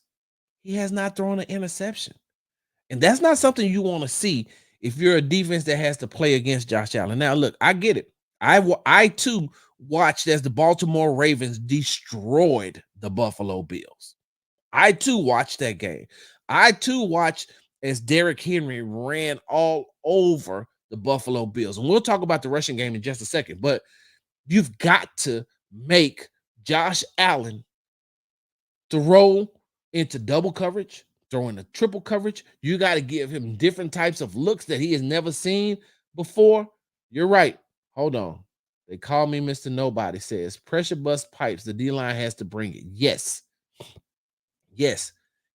he has not thrown an interception. And that's not something you want to see if you're a defense that has to play against Josh Allen. Now, look, I get it. I too watched as the Baltimore Ravens destroyed the Buffalo Bills. I too watched that game. I too watched as Derrick Henry ran all over the Buffalo Bills. And we'll talk about the rushing game in just a second, but you've got to make Josh Allen throw into double coverage, throw into triple coverage. You got to give him different types of looks that he has never seen before. You're right. Hold on. They call me Mr. Nobody says pressure bust pipes. The D-line has to bring it. Yes. Yes.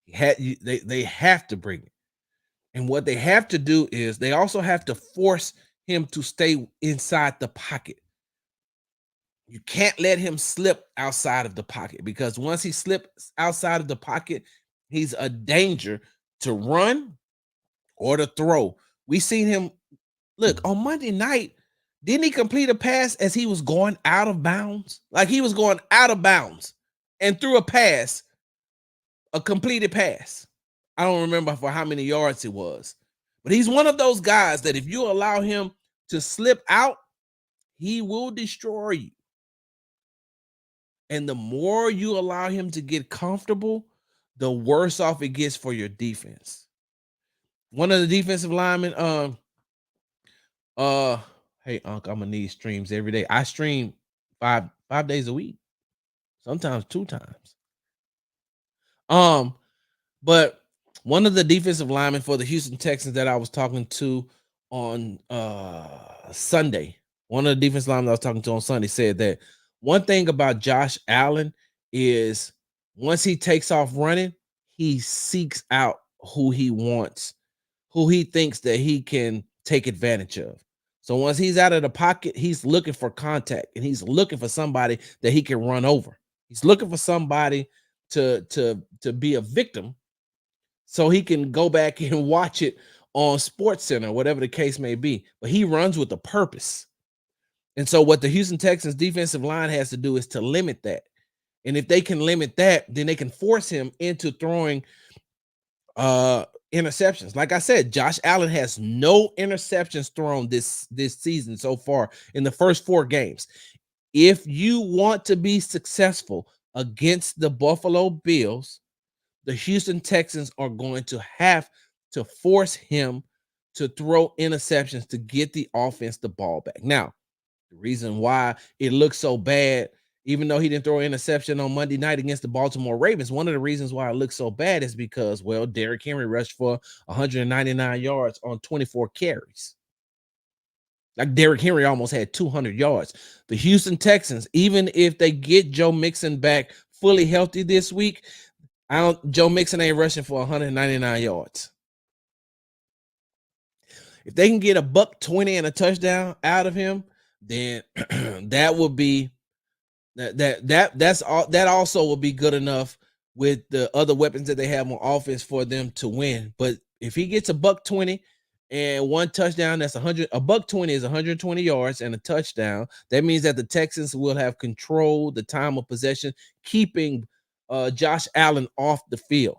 They have to bring it. And what they have to do is they also have to force him to stay inside the pocket. You can't let him slip outside of the pocket because once he slips outside of the pocket, he's a danger to run or to throw. We seen him, look, on Monday night, didn't he complete a pass as he was going out of bounds? Like he was going out of bounds and threw a pass, a completed pass. I don't remember for how many yards it was, but he's one of those guys that if you allow him to slip out, he will destroy you. And the more you allow him to get comfortable, the worse off it gets for your defense. One of the defensive linemen, hey, Unc, I'm gonna need streams every day. I stream five days a week, sometimes 2 times. But one of the defensive linemen for the Houston Texans that I was talking to on Sunday, one of the defensive linemen I was talking to on Sunday said that one thing about Josh Allen is once he takes off running, he seeks out who he wants, who he thinks that he can take advantage of. So once he's out of the pocket, he's looking for contact and he's looking for somebody that he can run over. He's looking for somebody to be a victim so he can go back and watch it on Sports Center, whatever the case may be. But he runs with a purpose. And so what the Houston Texans defensive line has to do is to limit that. And if they can limit that, then they can force him into throwing interceptions. Like I said, Josh Allen has no interceptions thrown this season so far in the first 4 games. If you want to be successful against the Buffalo Bills, the Houston Texans are going to have to force him to throw interceptions to get the offense the ball back. Now, the reason why it looks so bad, even though he didn't throw an interception on Monday night against the Baltimore Ravens, one of the reasons why it looks so bad is because, well, Derrick Henry rushed for 199 yards on 24 carries. Like Derrick Henry almost had 200 yards. The Houston Texans, even if they get Joe Mixon back fully healthy this week, Joe Mixon ain't rushing for 199 yards. If they can get $120 and a touchdown out of him, then that would be that also will be good enough with the other weapons that they have on offense for them to win. But if he gets $120 and 1 touchdown, that's $120 is 120 yards and a touchdown. That means that the Texans will have control the time of possession, keeping Josh Allen off the field.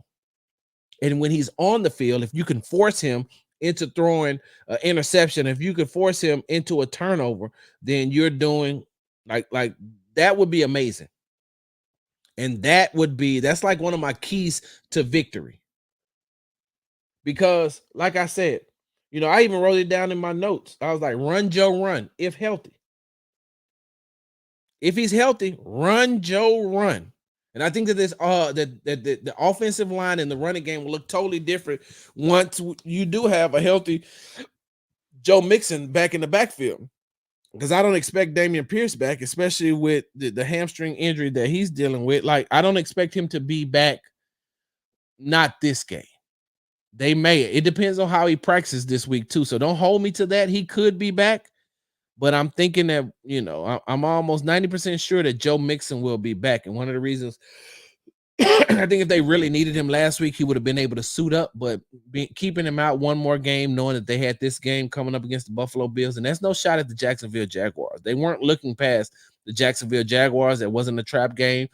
And when he's on the field, if you can force him into throwing an interception, if you could force him into a turnover, then you're doing like that would be amazing. And that's like one of my keys to victory. Because, like I said, I even wrote it down in my notes. I was like, run Joe, run if healthy. If he's healthy, run Joe, run. And I think that this that the offensive line and the running game will look totally different once you do have a healthy Joe Mixon back in the backfield. Because I don't expect Damian Pierce back, especially with the hamstring injury that he's dealing with. Like, I don't expect him to be back, not this game. They may. It depends on how he practices this week, too. So don't hold me to that. He could be back. But I'm thinking that, I'm almost 90% sure that Joe Mixon will be back. And one of the reasons I think if they really needed him last week, he would have been able to suit up. But keeping him out one more game, knowing that they had this game coming up against the Buffalo Bills, and that's no shot at the Jacksonville Jaguars. They weren't looking past the Jacksonville Jaguars. That wasn't a trap game.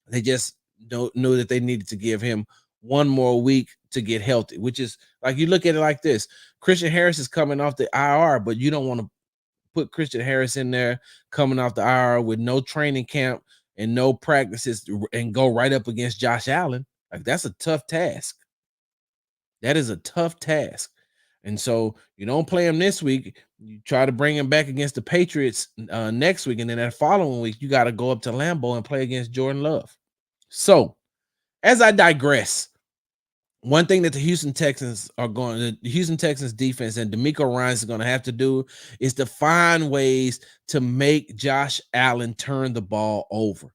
They just knew that they needed to give him one more week to get healthy, which is like, you look at it like this. Christian Harris is coming off the IR, but you don't want to put Christian Harris in there coming off the IR with no training camp and no practices and go right up against Josh Allen. Like, that's a tough task. That is a tough task. And so you don't play him this week. You try to bring him back against the Patriots next week. And then that following week, you got to go up to Lambeau and play against Jordan Love. So as I digress, one thing that the Houston Texans defense and D'Amico Ryans is going to have to do is to find ways to make Josh Allen turn the ball over,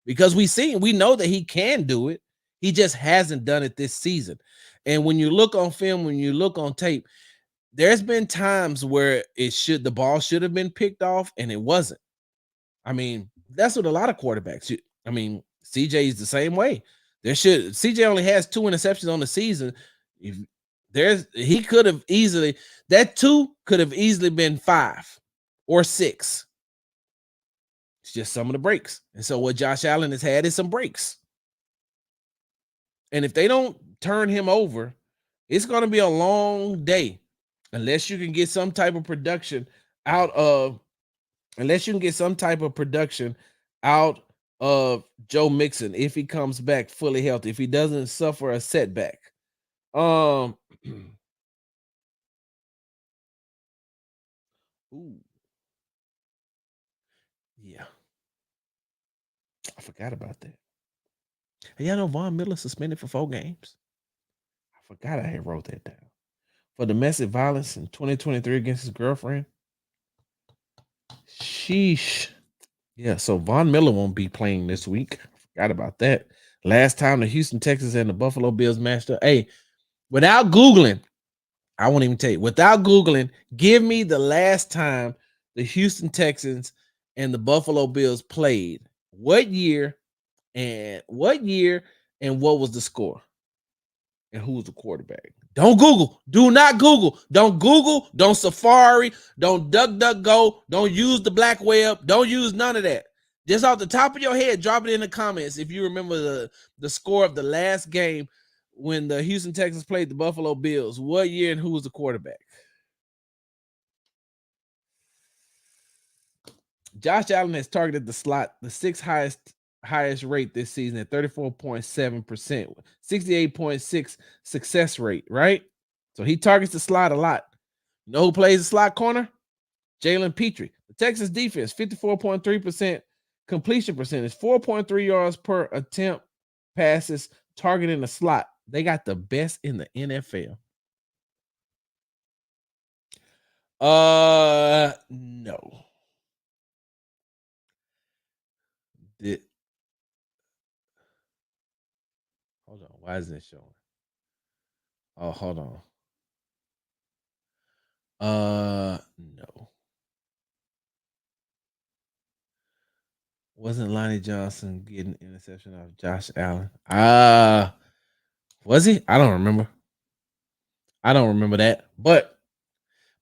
because we know that he can do it. He just hasn't done it this season. And when you look on film, when you look on tape, there's been times where the ball should have been picked off and it wasn't. I mean, that's what a lot of quarterbacks. I mean, CJ is the same way. CJ only has 2 interceptions on the season. He could have easily, that 2 could have easily been 5 or 6. It's just some of the breaks. And so what Josh Allen has had is some breaks. And if they don't turn him over, it's going to be a long day unless you can get some type of production out of Joe Mixon if he comes back fully healthy, if he doesn't suffer a setback. Ooh. Yeah. I forgot about that. Hey, y'all know Von Miller suspended for 4 games? I forgot I had wrote that down. For domestic violence in 2023 against his girlfriend. Sheesh. Yeah, so Von Miller won't be playing this week. I forgot about that. Last time the Houston Texans and the Buffalo Bills matched up. Hey, without Googling, I won't even tell you. Without Googling, give me the last time the Houston Texans and the Buffalo Bills played. What year and what was the score? And who was the quarterback? Don't Google. Do not Google. Don't Google. Don't Safari. Don't DuckDuckGo. Don't use the black web. Don't use none of that. Just off the top of your head, drop it in the comments if you remember the score of the last game when the Houston Texans played the Buffalo Bills. What year and who was the quarterback? Josh Allen has targeted the slot, the 6th highest rate this season at 34.7%, 68.6 success rate, right? So he targets the slot a lot. You know who plays the slot corner? Jalen Petrie. The Texas defense, 54.3% completion percentage, 4.3 yards per attempt passes targeting the slot. They got the best in the NFL. No. Hold on. Why isn't it showing? Oh, hold on. No. Wasn't Lonnie Johnson getting interception off Josh Allen? Was he? I don't remember. I don't remember that. But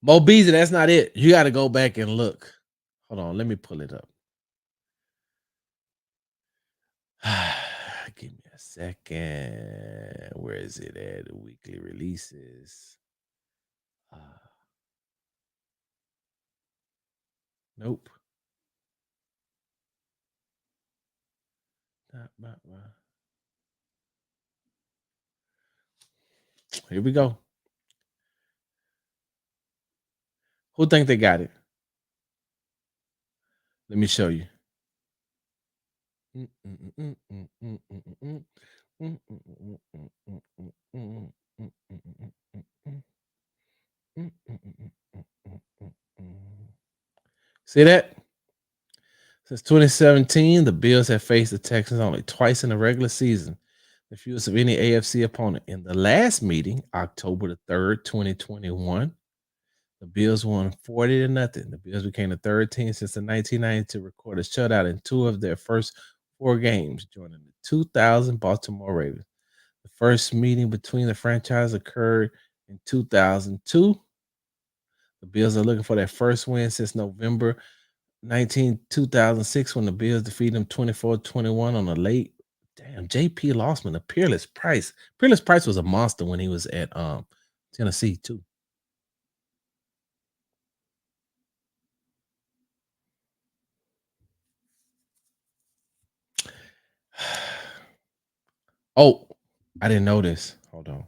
Mo Beasley, that's not it. You got to go back and look. Hold on, let me pull it up. Give me a second. Where is it at? Weekly releases. Uh, nope. Here we go. Who think they got it? Let me show you. See that? Since 2017, the Bills have faced the Texans only twice in the regular season, the fewest of any AFC opponent. In the last meeting, October the 3rd, 2021, the Bills won 40-0. The Bills became the third team since the 1990 to record a shutout in two of their first four games, joining the 2000 Baltimore Ravens. The first meeting between the franchise occurred in 2002. The Bills are looking for their first win since November 2006 when the Bills defeated them 24-21 on a late. Damn, JP Lossman, the Peerless Price. Peerless Price was a monster when he was at Tennessee too. Oh, I didn't know this. Hold on.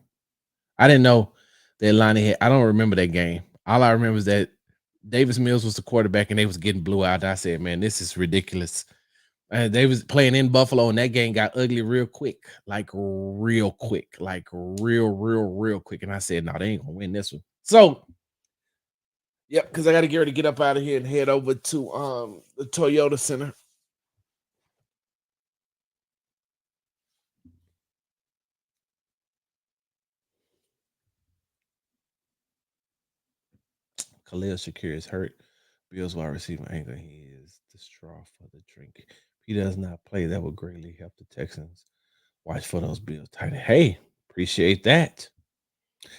I didn't know that Atlanta had. I don't remember that game. All I remember is that Davis Mills was the quarterback and they was getting blew out. I said, man, this is ridiculous. They was playing in Buffalo and that game got ugly real quick, like real quick, like real quick. And I said, no, they ain't gonna win this one. So, yep, because I got to get ready to get up out of here and head over to the Toyota Center. Khalil Shakir is hurt. Bills wide receiver ankle. He is distraught for the drink. If he does not play, that would greatly help the Texans. Watch for those Bills tight. Hey, appreciate that.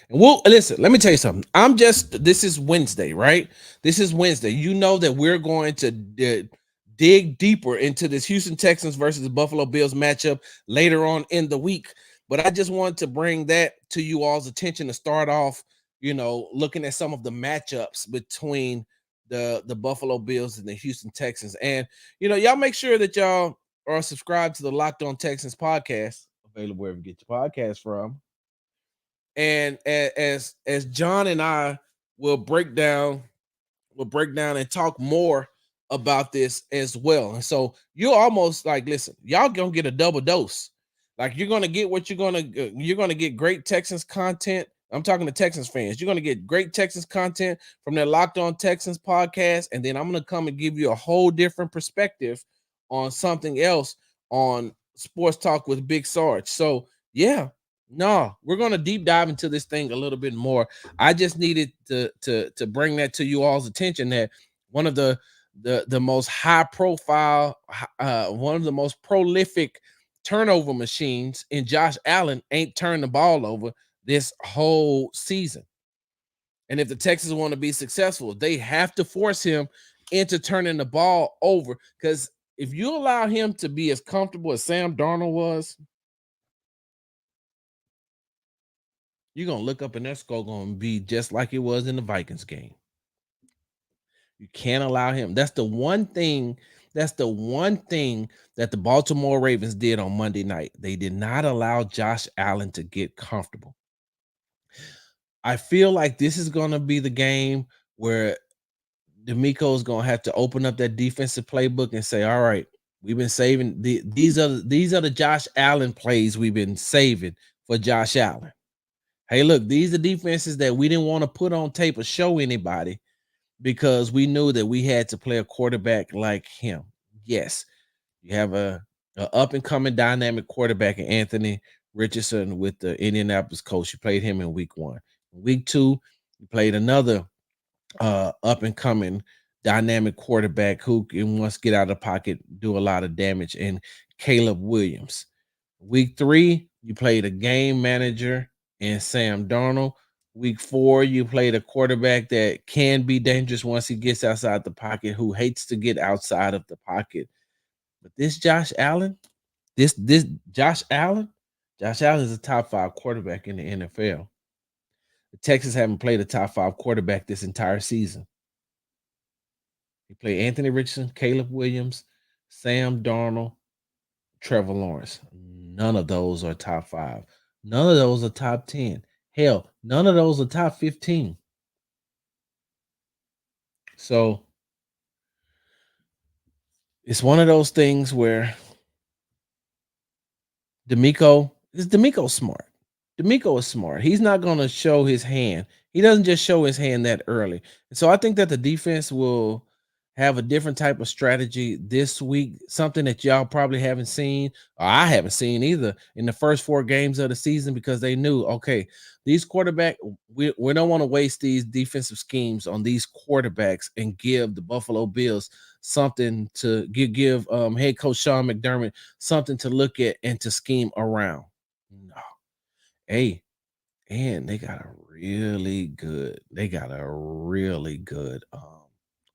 And we'll listen. Let me tell you something. This is Wednesday, right? This is Wednesday. You know that we're going to dig deeper into this Houston Texans versus the Buffalo Bills matchup later on in the week. But I just wanted to bring that to you all's attention to start off, looking at some of the matchups between the Buffalo Bills and the Houston Texans. And y'all make sure that y'all are subscribed to the Locked On Texans podcast, available wherever you get your podcast from. And as John and I will break down and talk more about this as well. And so you're almost like, listen, y'all gonna get a double dose. Like you're gonna get what you're gonna get great Texans content. I'm talking to Texans fans. You're gonna get great Texans content from their Locked On Texans podcast, and then I'm gonna come and give you a whole different perspective on something else on Sports Talk with Big Sarge. So yeah, no, we're gonna deep dive into this thing a little bit more. I just needed to bring that to you all's attention that one of the most high profile, one of the most prolific turnover machines in Josh Allen ain't turned the ball over this whole season. And if the Texans want to be successful, they have to force him into turning the ball over. Because if you allow him to be as comfortable as Sam Darnold was, you're gonna look up and that score gonna be just like it was in the Vikings game. You can't allow him. That's the one thing. That's the one thing that the Baltimore Ravens did on Monday night. They did not allow Josh Allen to get comfortable. I feel like this is gonna be the game where D'Amico is gonna have to open up that defensive playbook and say, "All right, we've been saving these are the Josh Allen plays we've been saving for Josh Allen. Hey, look, these are defenses that we didn't want to put on tape or show anybody because we knew that we had to play a quarterback like him. Yes, you have a up and coming dynamic quarterback in Anthony Richardson with the Indianapolis Colts. You played him in week 1. Week 2, you played another up and coming dynamic quarterback who can once get out of the pocket, do a lot of damage, and Caleb Williams. Week 3, you played a game manager in Sam Darnold. Week 4, you played a quarterback that can be dangerous once he gets outside the pocket, who hates to get outside of the pocket. But this Josh Allen, this Josh Allen is a top 5 quarterback in the NFL. The Texans haven't played a top 5 quarterback this entire season. He played Anthony Richardson, Caleb Williams, Sam Darnold, Trevor Lawrence. None of those are top 5. None of those are top 10. Hell, none of those are top 15. So it's one of those things where D'Amico smart. D'Amico is smart. He's not going to show his hand. He doesn't just show his hand that early. And so I think that the defense will have a different type of strategy this week, something that y'all probably haven't seen, or I haven't seen either in the first 4 games of the season, because they knew, okay, these quarterback, we don't want to waste these defensive schemes on these quarterbacks and give the Buffalo Bills something to give head coach Sean McDermott something to look at and to scheme around. No. Hey, and they got a really good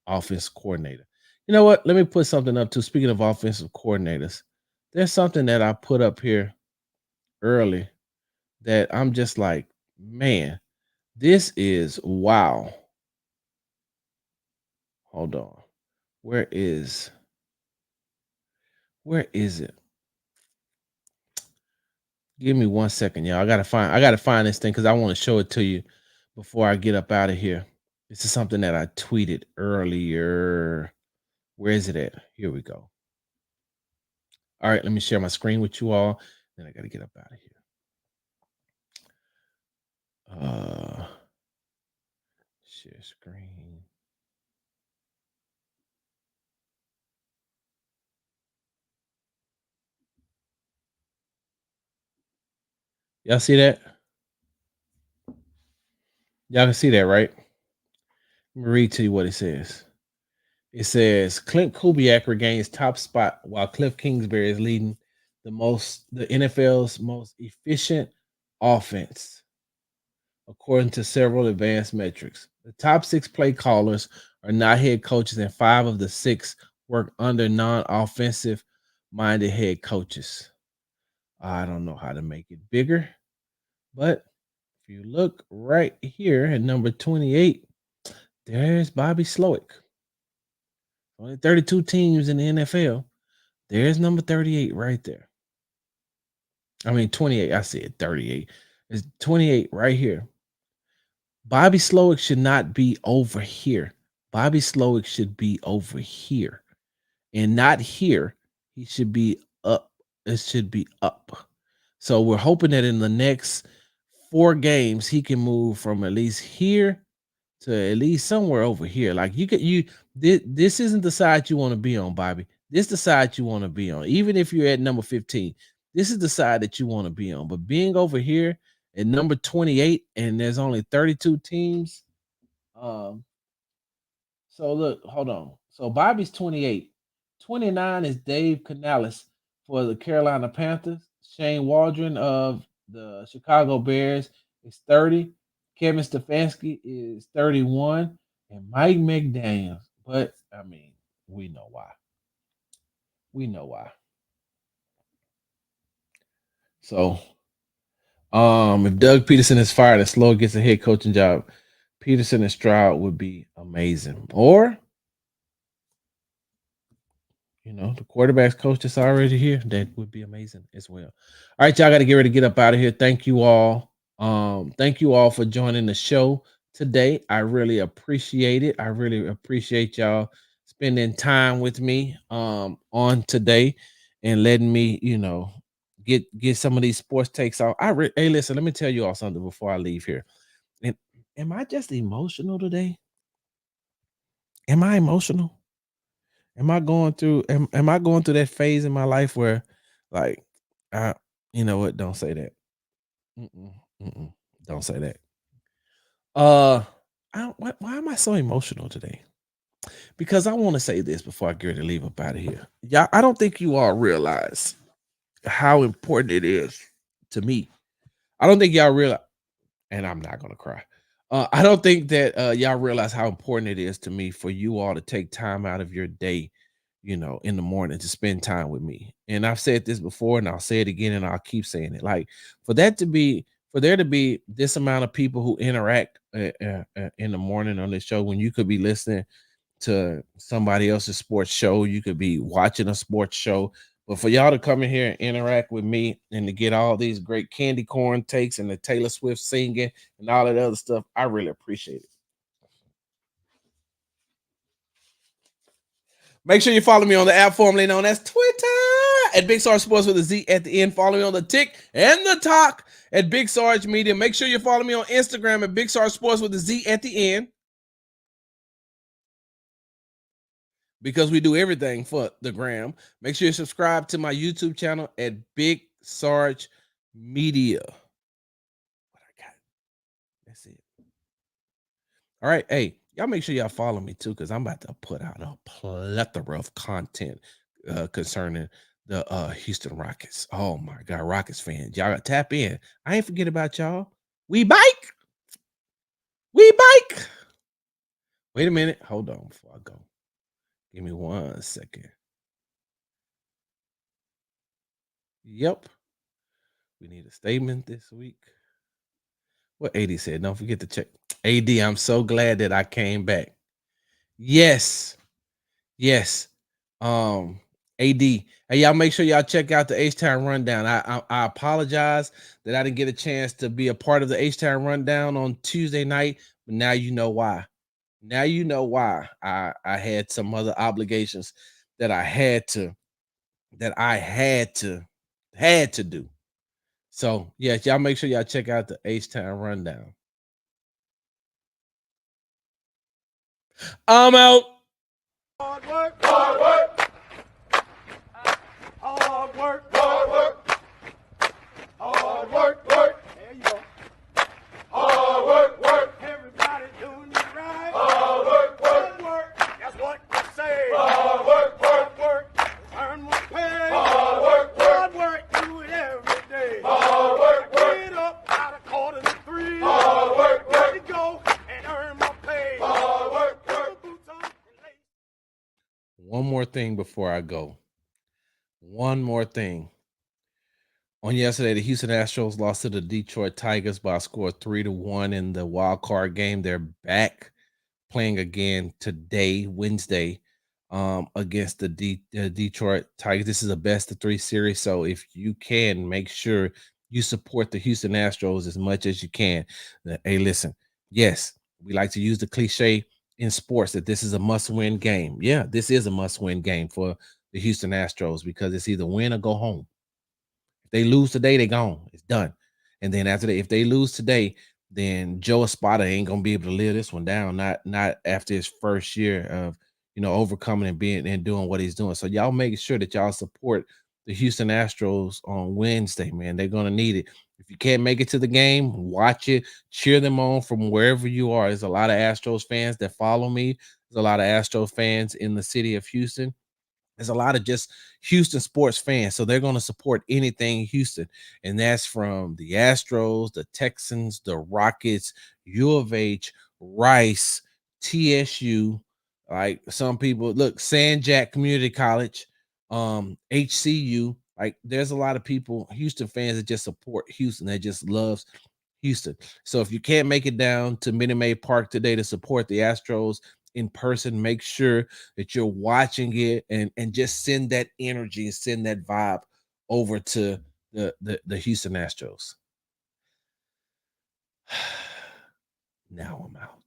offense coordinator. You know what? Let me put something up too. Speaking of offensive coordinators, there's something that I put up here early that I'm just like, man, this is wow. Hold on. Where is it? Give me 1 second, y'all. I gotta find this thing because I want to show it to you before I get up out of here. This is something that I tweeted earlier. Where is it at? Here we go. All right, let me share my screen with you all. Then I gotta get up out of here. Share screen. Y'all see that? Y'all can see that, right? Let me read to you what it says. It says Clint Kubiak regains top spot while Cliff Kingsbury is leading the NFL's most efficient offense, according to several advanced metrics. The top 6 play callers are not head coaches, and 5 of the 6 work under non-offensive minded head coaches. I don't know how to make it bigger, but if you look right here at number 28, there's Bobby Slowick. Only 32 teams in the NFL. There's number 38 right there. I mean, 28. I said 38. It's 28 right here. Bobby Slowick should not be over here. Bobby Slowick should be over here and not here. He should be up. It should be up. So we're hoping that in the next 4 games, he can move from at least here to at least somewhere over here. Like this isn't the side you want to be on, Bobby. This is the side you want to be on. Even if you're at number 15, this is the side that you want to be on. But being over here at number 28 and there's only 32 teams. So look, hold on. So Bobby's 28. 29 is Dave Canales for the Carolina Panthers. Shane Waldron of the Chicago Bears is 30. Kevin Stefanski is 31. And Mike McDaniels. But I mean, we know why. We know why. So if Doug Peterson is fired and Slow gets a head coaching job, Peterson and Stroud would be amazing. Or the quarterback's coach that's already here, that would be amazing as well. All right, y'all got to get ready to get up out of here. Thank you all. Thank you all for joining the show today. I really appreciate it. I really appreciate y'all spending time with me on today and letting me, get some of these sports takes off. Hey, listen, let me tell you all something before I leave here. And am I just emotional today? Am I emotional? Am I going through that phase in my life where like I you know what? Don't say that. Mm-mm, mm-mm, don't say that. Uh why am I so emotional today? Because I want to say this before I get ready to leave up out of here. Yeah, I don't think you all realize how important it is to me. I don't think y'all realize, and I'm not gonna cry. I don't think that y'all realize how important it is to me for you all to take time out of your day, in the morning to spend time with me. And I've said this before, and I'll say it again, and I'll keep saying it. Like for that to be for there to be this amount of people who interact in the morning on this show when you could be listening to somebody else's sports show, you could be watching a sports show. But for y'all to come in here and interact with me and to get all these great candy corn takes and the Taylor Swift singing and all that other stuff, I really appreciate it. Make sure you follow me on the app formerly known as Twitter at Big Sarge Sports with a Z at the end. Follow me on the Tick and the Talk at Big Sarge Media. Make sure you follow me on Instagram at Big Sarge Sports with a Z at the end. Because we do everything for the gram. Make sure you subscribe to my YouTube channel at Big Sarge Media. What I got? That's it. All right. Hey, y'all make sure y'all follow me too, because I'm about to put out a plethora of content concerning the Houston Rockets. Oh my God, Rockets fans. Y'all gotta tap in. I ain't forget about y'all. We bike. We bike. Wait a minute. Hold on before I go. Give me 1 second. Yep. We need a statement this week. What AD said, don't forget to check. AD, I'm so glad that I came back. Yes. Yes. AD. Hey, y'all make sure y'all check out the H-Town Rundown. I apologize that I didn't get a chance to be a part of the H-Town Rundown on Tuesday night, but now you know why. Now you know why I had some other obligations that I had to do. So yes, y'all make sure y'all check out the H-Town Rundown. I'm out. Hard work, hard work. Hard work, hard work. Hard work, work. There you go. Hard work, work. Everybody doing it right. Hard work, work. Hard work. That's what you say. Hard work, work, work. Earn more pay. Hard work, work. Hard work. Do it every day. Hard work, work. Get up out of 2:45. Hard work, work. Let me go and earn my pay. Hard work, work. Boots on and lace. One more thing before I go. One more thing. On yesterday, the Houston Astros lost to the Detroit Tigers by a score of 3-1 in the wild card game. They're back playing again today, Wednesday, against the Detroit Tigers. This is a best of 3 series, so if you can, make sure you support the Houston Astros as much as you can. Hey, listen, yes, we like to use the cliche in sports that this is a must-win game. Yeah, this is a must-win game for the Houston Astros because it's either win or go home. If they lose today, they gone. It's done. And then after that, if they lose today, then Joe Espada ain't gonna be able to live this one down. Not after his first year of overcoming and being and doing what he's doing. So y'all make sure that y'all support the Houston Astros on Wednesday, man. They're gonna need it. If you can't make it to the game, watch it, cheer them on from wherever you are. There's a lot of Astros fans that follow me. There's a lot of Astros fans in the city of Houston. There's a lot of just Houston sports fans, so they're going to support anything Houston, and that's from the Astros, the Texans, the Rockets, U of H, Rice, TSU. Like some people, look, San Jack Community College, HCU. Like there's a lot of people, Houston fans that just support Houston. That just loves Houston. So if you can't make it down to Minute Maid Park today to support the Astros in person, make sure that you're watching it and just send that energy and send that vibe over to the Houston Astros. Now I'm out.